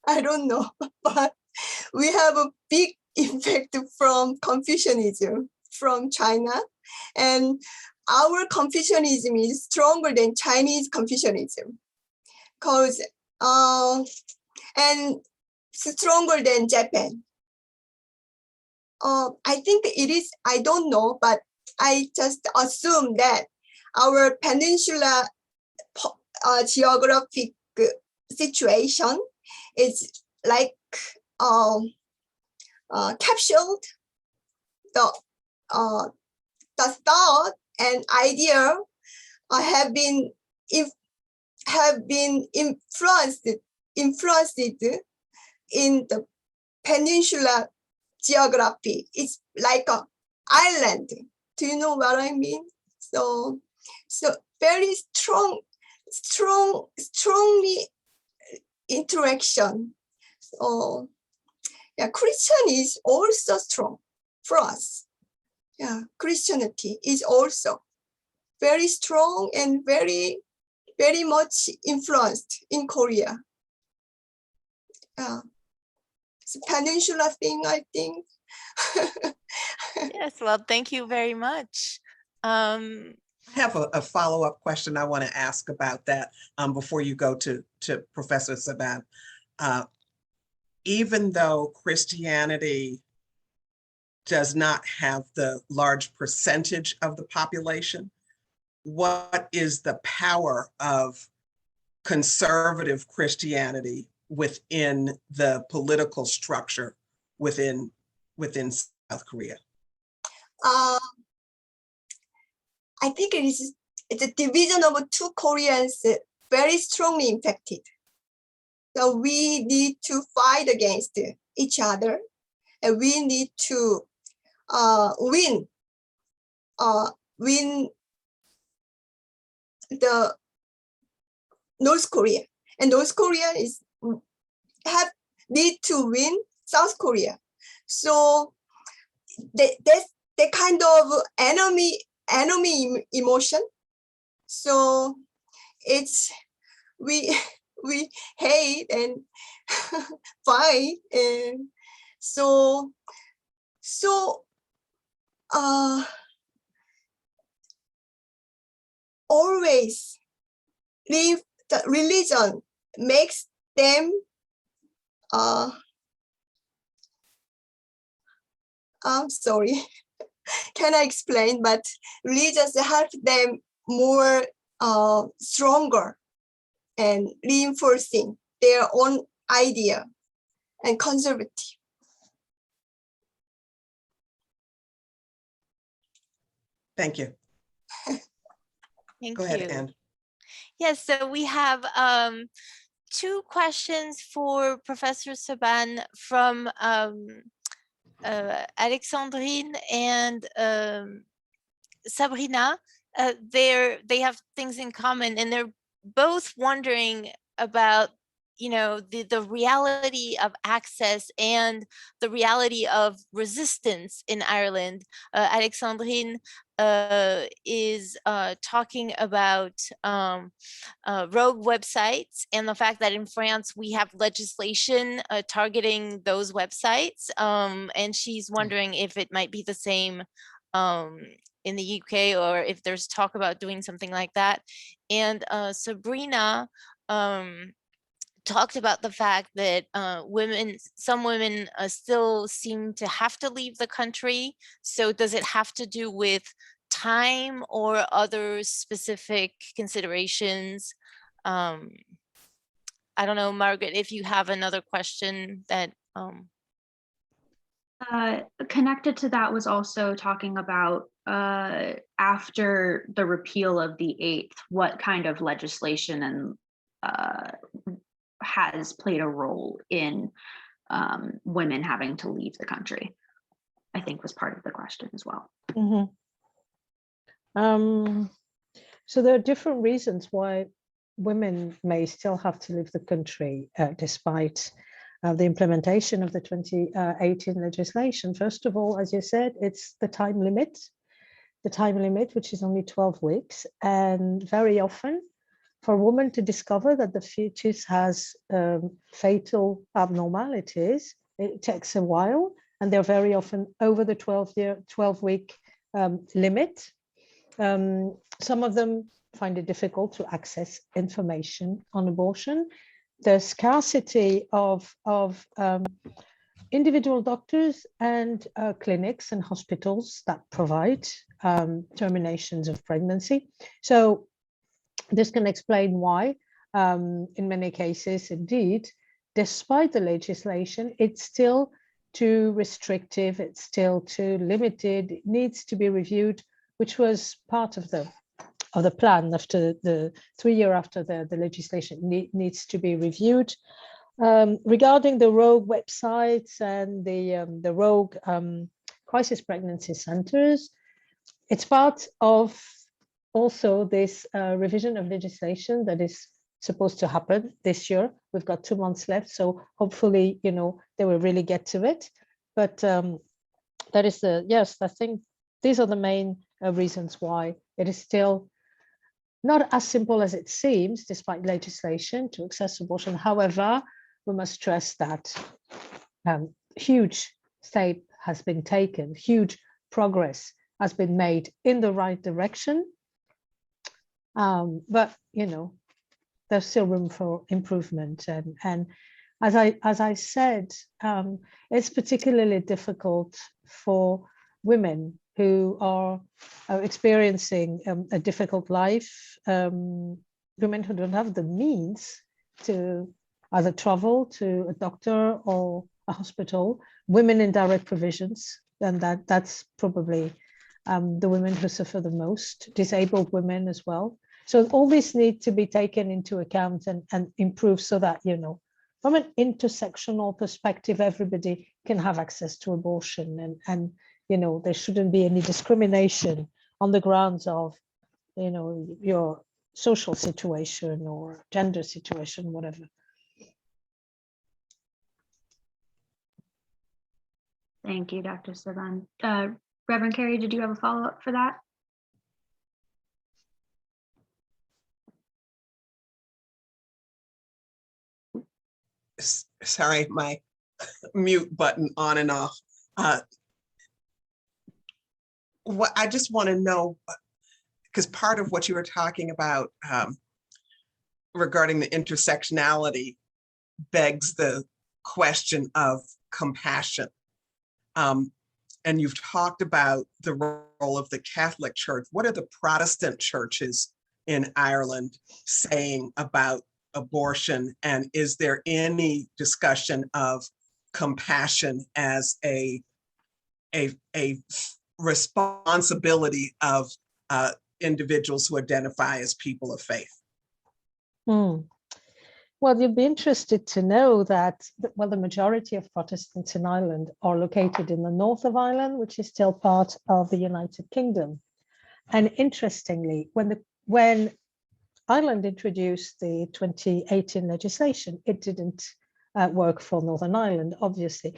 I don't know, but we have a big effect from Confucianism from China, and our Confucianism is stronger than Chinese Confucianism, and stronger than Japan. I think it is, I don't know, but I just assume that our peninsula geographic situation is like captured the thought and idea have been influenced in the peninsula geography. It's like an island. Do you know what I mean? So very strongly interaction. So yeah, Christian is also strong for us. Yeah, Christianity is also very strong and very much influenced in Korea. Yeah, it's a peninsula thing, I think. Yes, well, thank you very much. I have a follow-up question I want to ask about that before you go to Professor Sebbane. Even though Christianity does not have the large percentage of the population, what is the power of conservative Christianity within the political structure within South Korea? I think it's a division of two Koreans very strongly impacted. So we need to fight against each other, and we need to win the North Korea, and North Korea need to win South Korea. So that's the kind of enemy emotion. So it's we hate and fight, and so always the religion makes them I'm sorry, can I explain? But religions help them more stronger and reinforcing their own idea and conservative. Thank you. Thank Go you. ahead, Anne. Yes, so we have two questions for Professor Sebbane from Alexandrine and Sabrina. They have things in common, and they're both wondering about, you know, the reality of access and the reality of resistance in Ireland. Alexandrine is talking about rogue websites and the fact that in France we have legislation targeting those websites, and she's wondering if it might be the same in the UK, or if there's talk about doing something like that. And Sabrina talked about the fact that some women still seem to have to leave the country. So does it have to do with time or other specific considerations? I don't know, Margaret, if you have another question that connected to that was also talking about after the repeal of the 8th, what kind of legislation and has played a role in women having to leave the country, I think was part of the question as well. Mm-hmm. So there are different reasons why women may still have to leave the country despite the implementation of the 2018 legislation. First of all, as you said, it's the time limit, which is only 12 weeks. And very often for a woman to discover that the fetus has fatal abnormalities, it takes a while, and they're very often over the 12-week limit. Some of them find it difficult to access information on abortion. The scarcity of individual doctors and clinics and hospitals that provide terminations of pregnancy. So this can explain why, in many cases, indeed, despite the legislation, it's still too restrictive, it's still too limited, it needs to be reviewed, which was part of the plan after the 3 years after the legislation needs to be reviewed. Regarding the rogue websites and the rogue crisis pregnancy centers, it's part of also this revision of legislation that is supposed to happen this year. We've got 2 months left, so hopefully, you know, they will really get to it. But that is yes, I think these are the main reasons why it is still not as simple as it seems, despite legislation, to access abortion. However, we must stress that huge step has been taken, huge progress has been made in the right direction. But, you know, there's still room for improvement. And as I said, it's particularly difficult for women who are experiencing a difficult life, women who don't have the means to either travel to a doctor or a hospital, women in direct provisions, and that's probably the women who suffer the most, disabled women as well. So all these need to be taken into account and improved so that, you know, from an intersectional perspective, everybody can have access to abortion, and you know, there shouldn't be any discrimination on the grounds of, you know, your social situation or gender situation, whatever. Thank you, Dr. Sebbane. Reverend Carey, did you have a follow-up for that? Sorry, my mute button on and off. What I just want to know, because part of what you were talking about regarding the intersectionality begs the question of compassion. And you've talked about the role of the Catholic Church. What are the Protestant churches in Ireland saying about abortion? And is there any discussion of compassion as a responsibility of individuals who identify as people of faith? Well, you'd be interested to know that, well, the majority of Protestants in Ireland are located in the north of Ireland, which is still part of the United Kingdom. And interestingly, when Ireland introduced the 2018 legislation. It didn't work for Northern Ireland, obviously.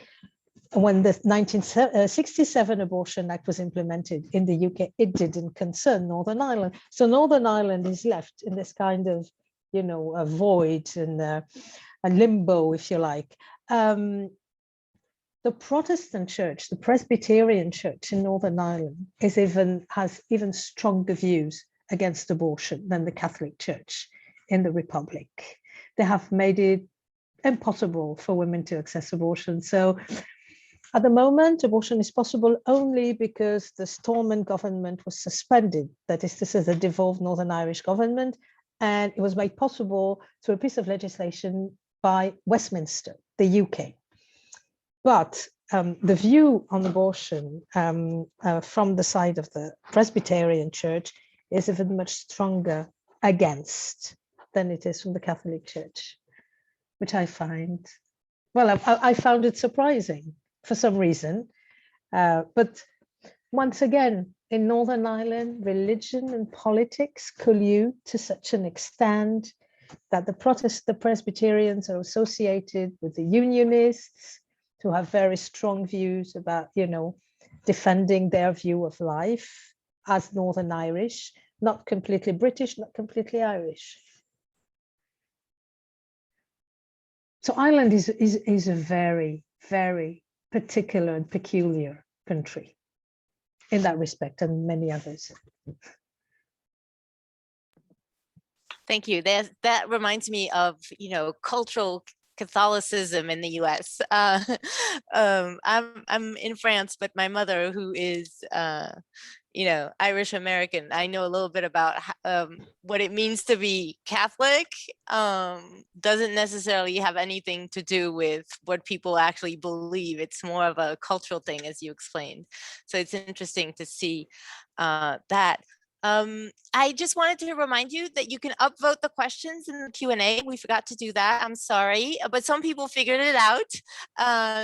When the 1967 Abortion Act was implemented in the UK, it didn't concern Northern Ireland. So Northern Ireland is left in this kind of, you know, a void and a limbo, if you like. The Protestant church, the Presbyterian church in Northern Ireland has even stronger views against abortion than the Catholic Church in the Republic. They have made it impossible for women to access abortion. So at the moment, abortion is possible only because the Stormont government was suspended. That is to say, the devolved Northern Irish government, and it was made possible through a piece of legislation by Westminster, the UK. But the view on abortion from the side of the Presbyterian Church is even much stronger against than it is from the Catholic Church, which I find, well, I found it surprising for some reason. But once again, in Northern Ireland, religion and politics collude to such an extent that the Presbyterians are associated with the Unionists, who have very strong views about, you know, defending their view of life as Northern Irish, not completely British, not completely Irish. So Ireland is a very, very particular and peculiar country in that respect, and many others. Thank you. That reminds me of, you know, cultural Catholicism in the U.S. I'm in France, but my mother, who is you know, Irish American, I know a little bit about what it means to be Catholic. Doesn't necessarily have anything to do with what people actually believe. It's more of a cultural thing, as you explained. So it's interesting to see that. I just wanted to remind you that you can upvote the questions in the Q&A. We forgot to do that. I'm sorry, but some people figured it out.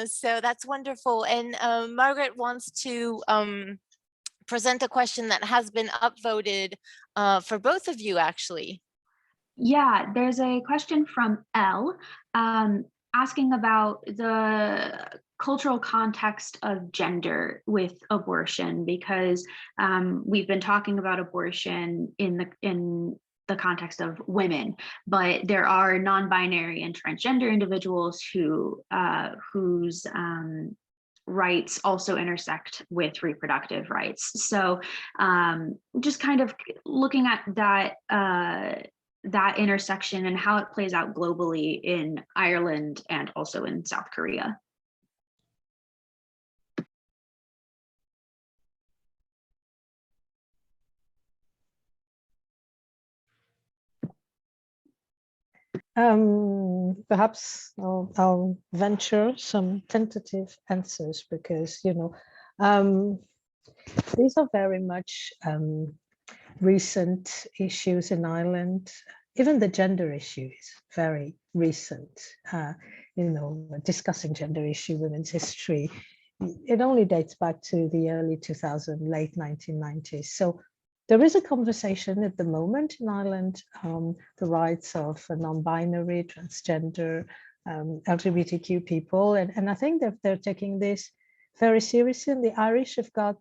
So that's wonderful. And Margaret wants to present a question that has been upvoted for both of you, actually. Yeah, there's a question from Elle asking about the cultural context of gender with abortion, because we've been talking about abortion in the context of women, but there are non-binary and transgender individuals whose rights also intersect with reproductive rights. So just kind of looking at that intersection and how it plays out globally in Ireland and also in South Korea. Perhaps I'll venture some tentative answers, because, you know, these are very much recent issues in Ireland. Even the gender issue is very recent. You know, discussing gender issue, women's history, it only dates back to the early 2000s, late 1990s. So there is a conversation at the moment in Ireland, the rights of non-binary, transgender, LGBTQ people, and I think they're taking this very seriously. And the Irish have got,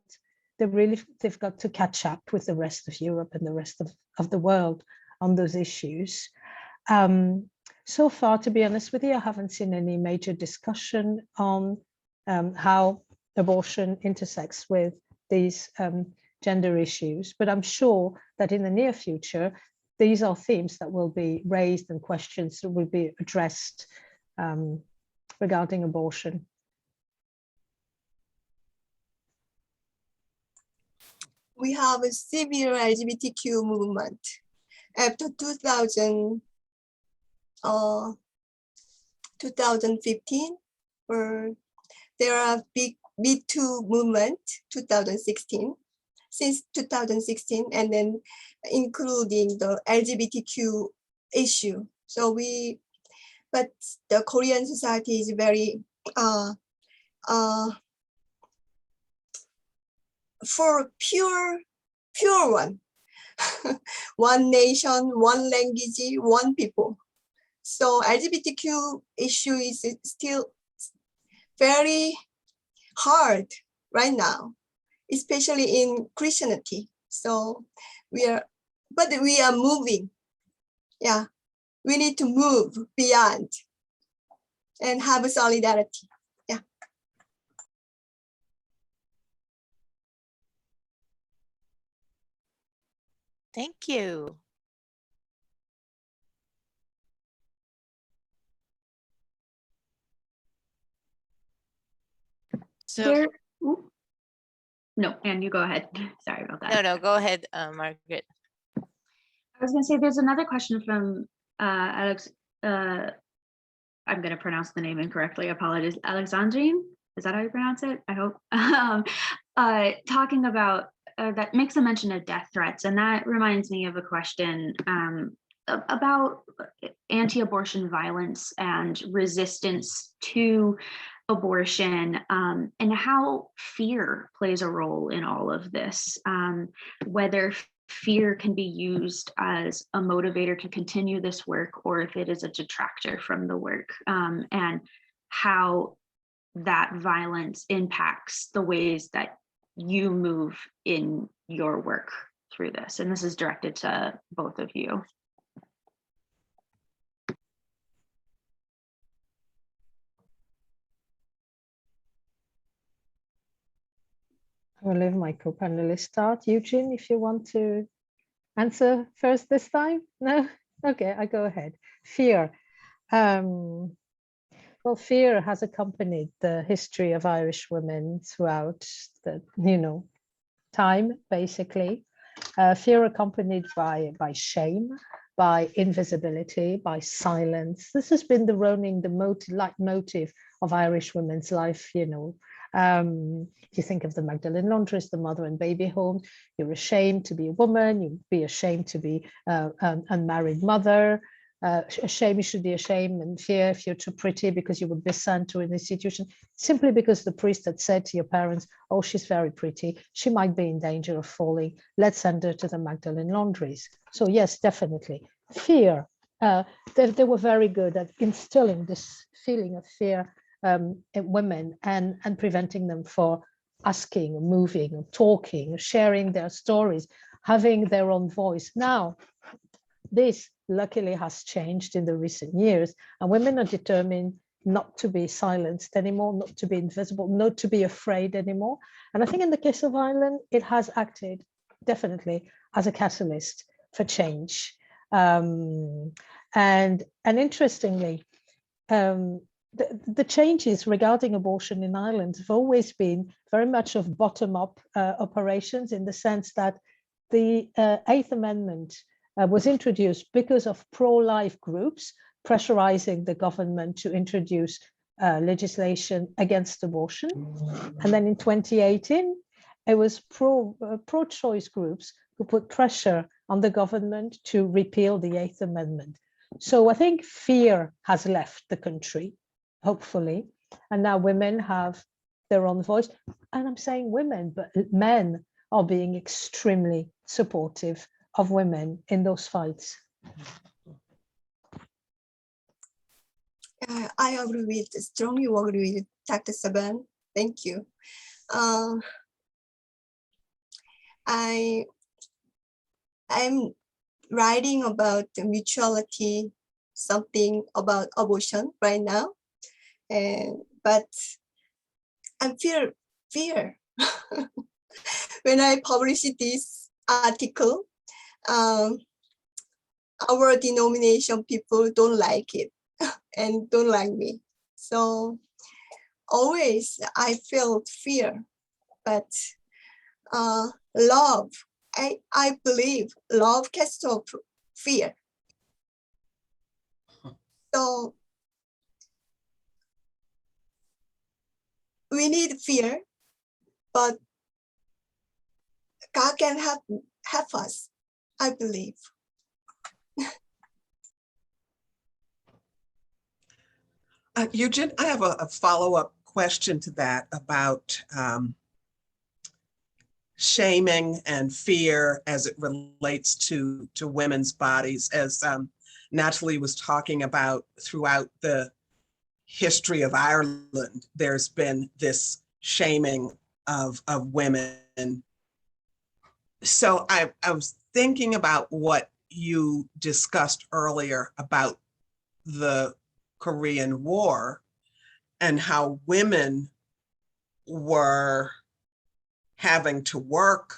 they've got to catch up with the rest of Europe and the rest of the world on those issues. So far, to be honest with you, I haven't seen any major discussion on how abortion intersects with these gender issues, but I'm sure that in the near future, these are themes that will be raised and questions that will be addressed regarding abortion. We have a severe LGBTQ movement. After 2015, or there are big Me Too movement, 2016. Since 2016, and then including the LGBTQ issue. So but the Korean society is very, for pure one. one nation, one language, one people. So LGBTQ issue is still very hard right now, especially in Christianity. So we are moving. Yeah, we need to move beyond and have a solidarity. Yeah. Thank you. So No, Anne, you go ahead. Sorry about that. no, go ahead, Margaret. I was going to say there's another question from Alex. I'm going to pronounce the name incorrectly. Apologies. Alexandrine, is that how you pronounce it? I hope. Talking about that makes a mention of death threats, and that reminds me of a question about anti-abortion violence and resistance to abortion, and how fear plays a role in all of this, whether fear can be used as a motivator to continue this work or if it is a detractor from the work, and how that violence impacts the ways that you move in your work through this. And this is directed to both of you. I will leave my co-panelists start. Yoo-jin, if you want to answer first this time? No? Okay, I go ahead. Fear. Well, fear has accompanied the history of Irish women throughout the, time, basically. Fear accompanied by shame, by invisibility, by silence. This has been the leitmotif of Irish women's life, If you think of the Magdalene laundries, the mother and baby home, you're ashamed to be a woman, you'd be ashamed to be an unmarried mother, you should be ashamed and fear if you're too pretty because you would be sent to an institution simply because the priest had said to your parents, oh, she's very pretty, she might be in danger of falling, let's send her to the Magdalene laundries. So yes, definitely. Fear, they were very good at instilling this feeling of fear in women and preventing them for asking, moving, talking, sharing their stories, having their own voice. Now, this luckily has changed in the recent years, and women are determined not to be silenced anymore, not to be invisible, not to be afraid anymore. And I think in the case of Ireland, it has acted definitely as a catalyst for change. And interestingly, the changes regarding abortion in Ireland have always been very much of bottom-up operations, in the sense that the Eighth Amendment was introduced because of pro-life groups pressurizing the government to introduce legislation against abortion. And then in 2018, it was pro-choice groups who put pressure on the government to repeal the Eighth Amendment. So I think fear has left the country, hopefully, and now women have their own voice. And I'm saying women, but men are being extremely supportive of women in those fights. I strongly agree with Dr. Sebbane. Thank you. I'm writing about the mutuality, something about abortion right now, but I feel fear when I publish this article. Our denomination people don't like it and don't like me. So always I felt fear, but love, I believe love casts off fear. So we need fear, but God can help us, I believe. Yoo-jin, I have a follow-up question to that about shaming and fear as it relates to women's bodies, as Nathalie was talking about throughout the history of Ireland. There's been this shaming of women. So I was thinking about what you discussed earlier about the Korean War and how women were having to work.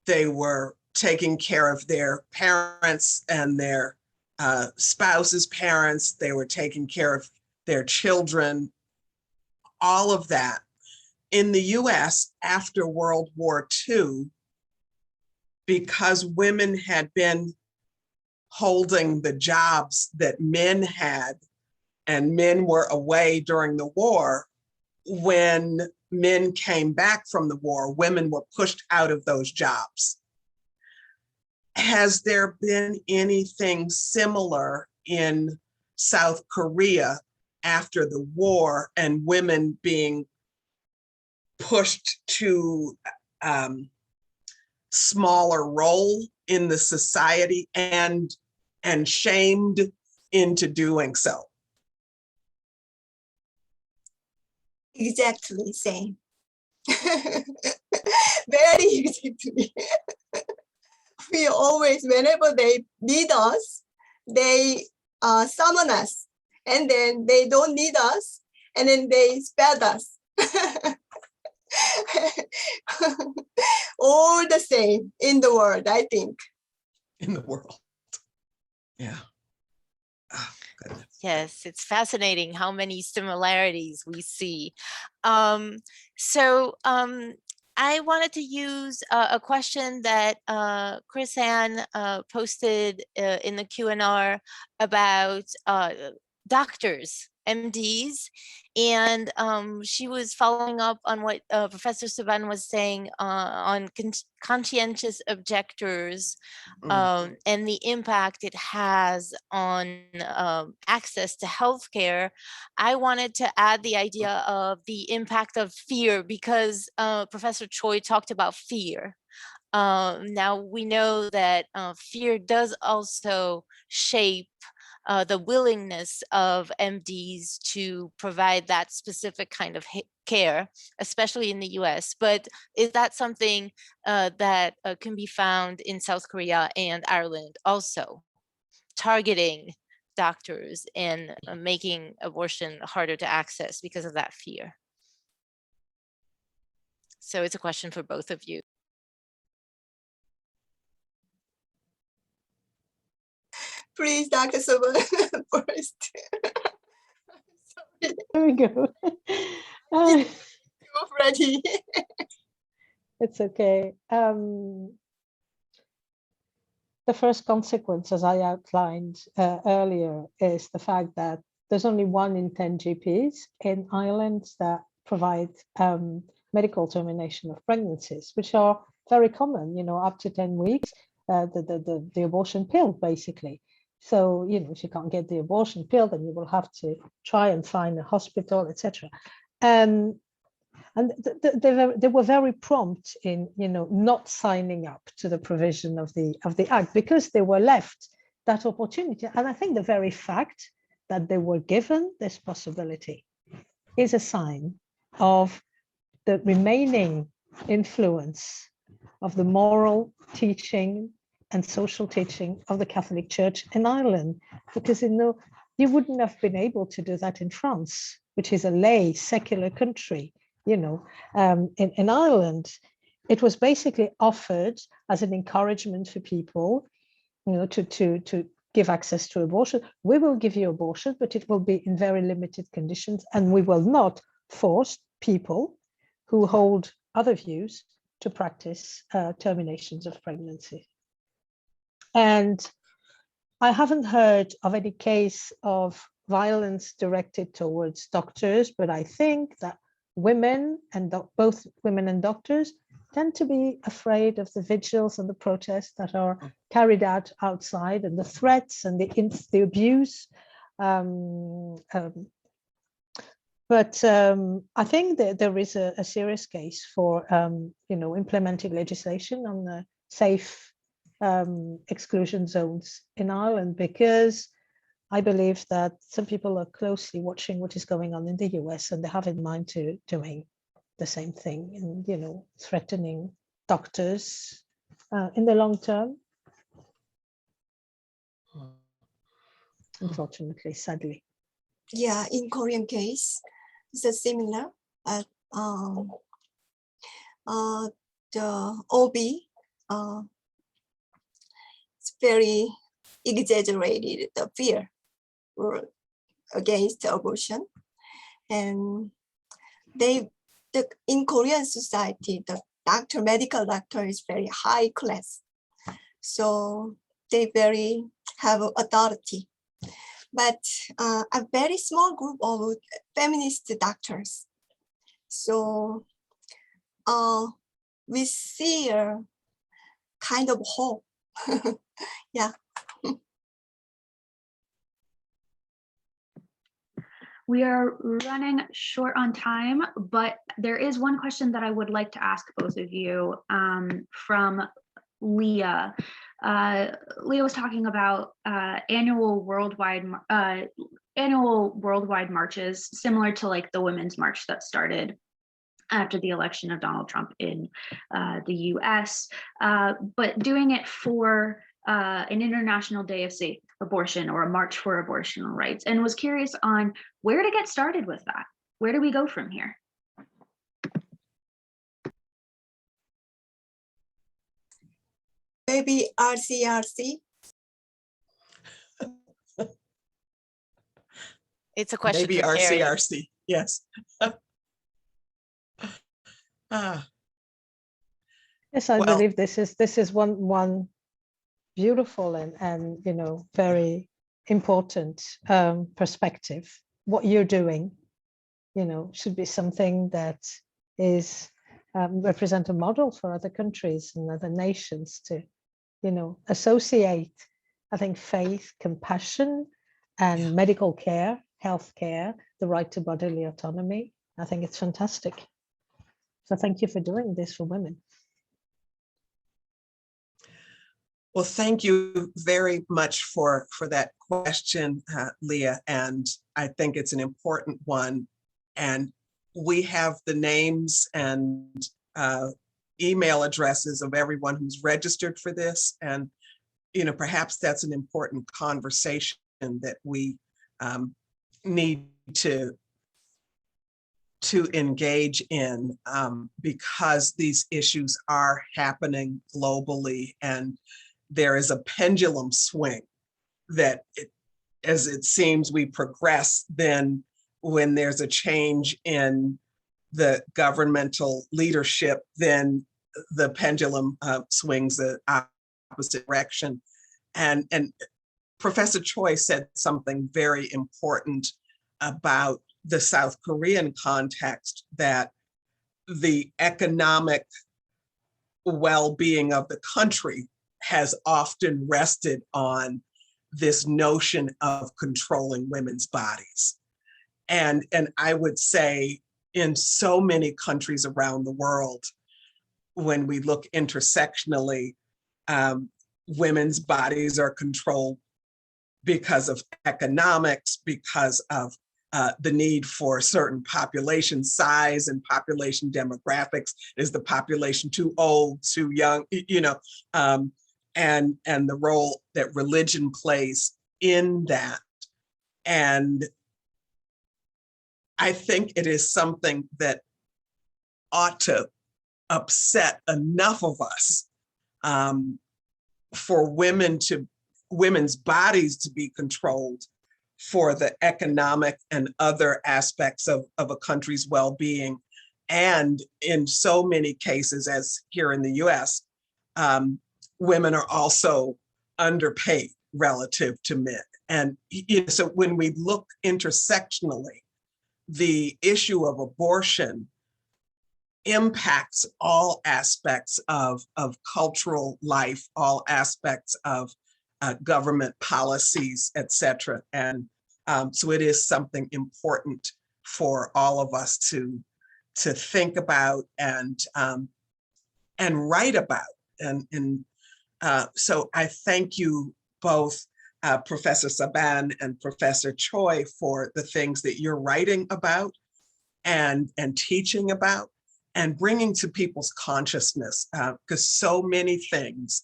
They were taking care of their parents and their spouses' parents. They were taking care of their children, all of that. In the US after World War II, because women had been holding the jobs that men had, and men were away during the war, when men came back from the war, women were pushed out of those jobs. Has there been anything similar in South Korea after the war and women being pushed to smaller role in the society and shamed into doing so? Exactly same. Very exactly. We always, whenever they need us, they summon us, and then they don't need us, and then they spare us. All the same in the world, I think. In the world. Yeah. Oh, goodness. Yes, it's fascinating how many similarities we see. I wanted to use a question that Christen posted in the Q&R about doctors, MDs, and she was following up on what Professor Sebbane was saying on conscientious objectors and the impact it has on access to healthcare. I wanted to add the idea of the impact of fear, because Professor Choi talked about fear. Now we know that fear does also shape the willingness of MDs to provide that specific kind of care, especially in the US. But is that something that can be found in South Korea and Ireland also, targeting doctors and making abortion harder to access because of that fear? So it's a question for both of you. Please, Dr. Sebbane, first. There we go. You're ready. It's okay. The first consequence, as I outlined earlier, is the fact that there's only 1 in 10 GPs in Ireland that provide medical termination of pregnancies, which are very common, up to 10 weeks, the abortion pill, basically. So, if you can't get the abortion pill, then you will have to try and find a hospital, etc. And they were very prompt in, not signing up to the provision of the act, because they were left that opportunity. And I think the very fact that they were given this possibility is a sign of the remaining influence of the moral teaching and social teaching of the Catholic Church in Ireland, because you wouldn't have been able to do that in France, which is a lay secular country. In Ireland, it was basically offered as an encouragement for people, to give access to abortion. We will give you abortion, but it will be in very limited conditions, and we will not force people who hold other views to practice terminations of pregnancy. And I haven't heard of any case of violence directed towards doctors, but I think that women, and both women and doctors, tend to be afraid of the vigils and the protests that are carried out outside, and the threats and the abuse. But But I think that there is a serious case for, implementing legislation on the safe exclusion zones in Ireland, because I believe that some people are closely watching what is going on in the US, and they have in mind to doing the same thing and, threatening doctors in the long term. Unfortunately, sadly. Yeah, in Korean case, it's similar. The OB, it's very exaggerated the fear against abortion, and in Korean society, the medical doctor is very high class, so they have authority. But a very small group of feminist doctors. So we see a kind of hope. Yeah. We are running short on time, but there is one question that I would like to ask both of you from Leah. Leah was talking about annual worldwide marches, similar to like the Women's March that started after the election of Donald Trump in the US, but doing it for an International Day of Safe Abortion or a March for Abortion Rights, and was curious on where to get started with that. Where do we go from here? Maybe RCRC. It's a question Maybe for Carrie. RCRC, yes. Yes, I Well, believe this is one beautiful and very important perspective. What you're doing, should be something that is represent a model for other countries and other nations to, associate, I think, faith, compassion, and medical care, healthcare, the right to bodily autonomy. I think it's fantastic. So thank you for doing this for women. Well, thank you very much for that question, Leah. And I think it's an important one. And we have the names and email addresses of everyone who's registered for this. And, perhaps that's an important conversation that we need to engage in because these issues are happening globally, and there is a pendulum swing that as it seems we progress, then when there's a change in the governmental leadership, then the pendulum swings the opposite direction. And Professor Choi said something very important about the South Korean context, that the economic well-being of the country has often rested on this notion of controlling women's bodies. And I would say in so many countries around the world, when we look intersectionally, women's bodies are controlled because of economics, because of the need for certain population size and population demographics. Is the population too old, too young, and the role that religion plays in that. And I think it is something that ought to upset enough of us for women's bodies to be controlled for the economic and other aspects of a country's well-being. And in so many cases, as here in the US, women are also underpaid relative to men. And so when we look intersectionally, the issue of abortion impacts all aspects of cultural life, all aspects of government policies, et cetera. And so it is something important for all of us to think about and write about. And so I thank you both, Professor Sebbane and Professor Choi, for the things that you're writing about and teaching about and bringing to people's consciousness, because so many things,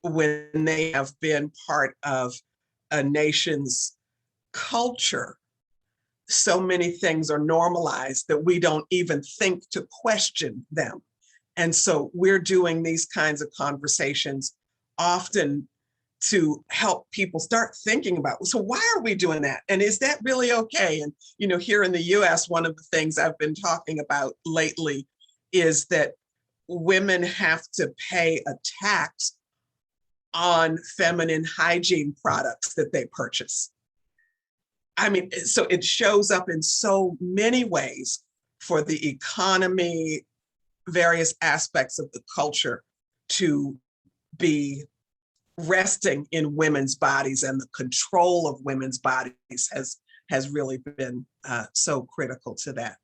when they have been part of a nation's culture, so many things are normalized that we don't even think to question them. And so we're doing these kinds of conversations often to help people start thinking about, so why are we doing that? And is that really okay? And, here in the US, one of the things I've been talking about lately is that women have to pay a tax on feminine hygiene products that they purchase. I mean, so it shows up in so many ways for the economy, various aspects of the culture to be resting in women's bodies, and the control of women's bodies has really been so critical to that.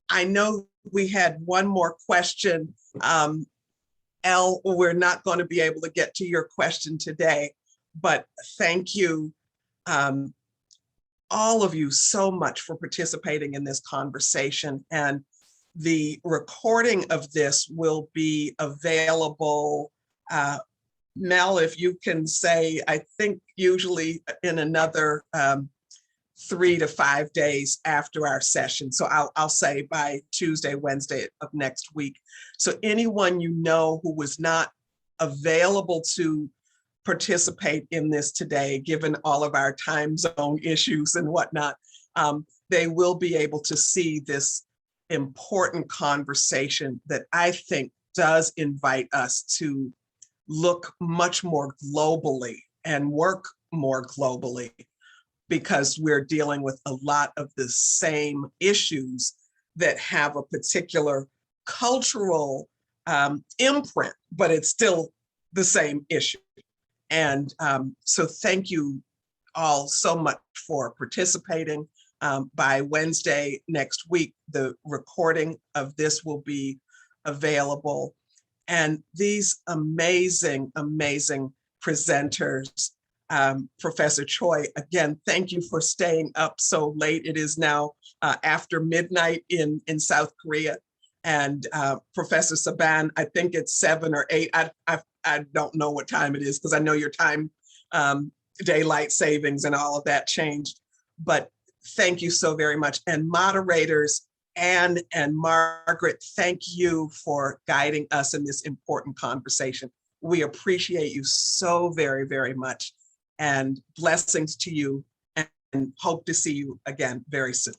I know we had one more question. Elle, we're not going to be able to get to your question today, but thank you, all of you, so much for participating in this conversation. And the recording of this will be available, Mel, if you can say, I think usually in another 3 to 5 days after our session. So I'll say by Tuesday, Wednesday of next week. So anyone who was not available to participate in this today, given all of our time zone issues and whatnot, they will be able to see this important conversation that I think does invite us to look much more globally and work more globally, because we're dealing with a lot of the same issues that have a particular cultural imprint, but it's still the same issue. And so thank you all so much for participating. By Wednesday next week, the recording of this will be available. And these amazing, amazing presenters, Professor Choi, again, thank you for staying up so late. It is now after midnight in South Korea. And Professor Sebbane, I think it's 7 or 8. I don't know what time it is, because I know your time, daylight savings and all of that changed. But thank you so very much. And moderators, Anne and Margaret, thank you for guiding us in this important conversation. We appreciate you so very, very much. And blessings to you, and hope to see you again very soon.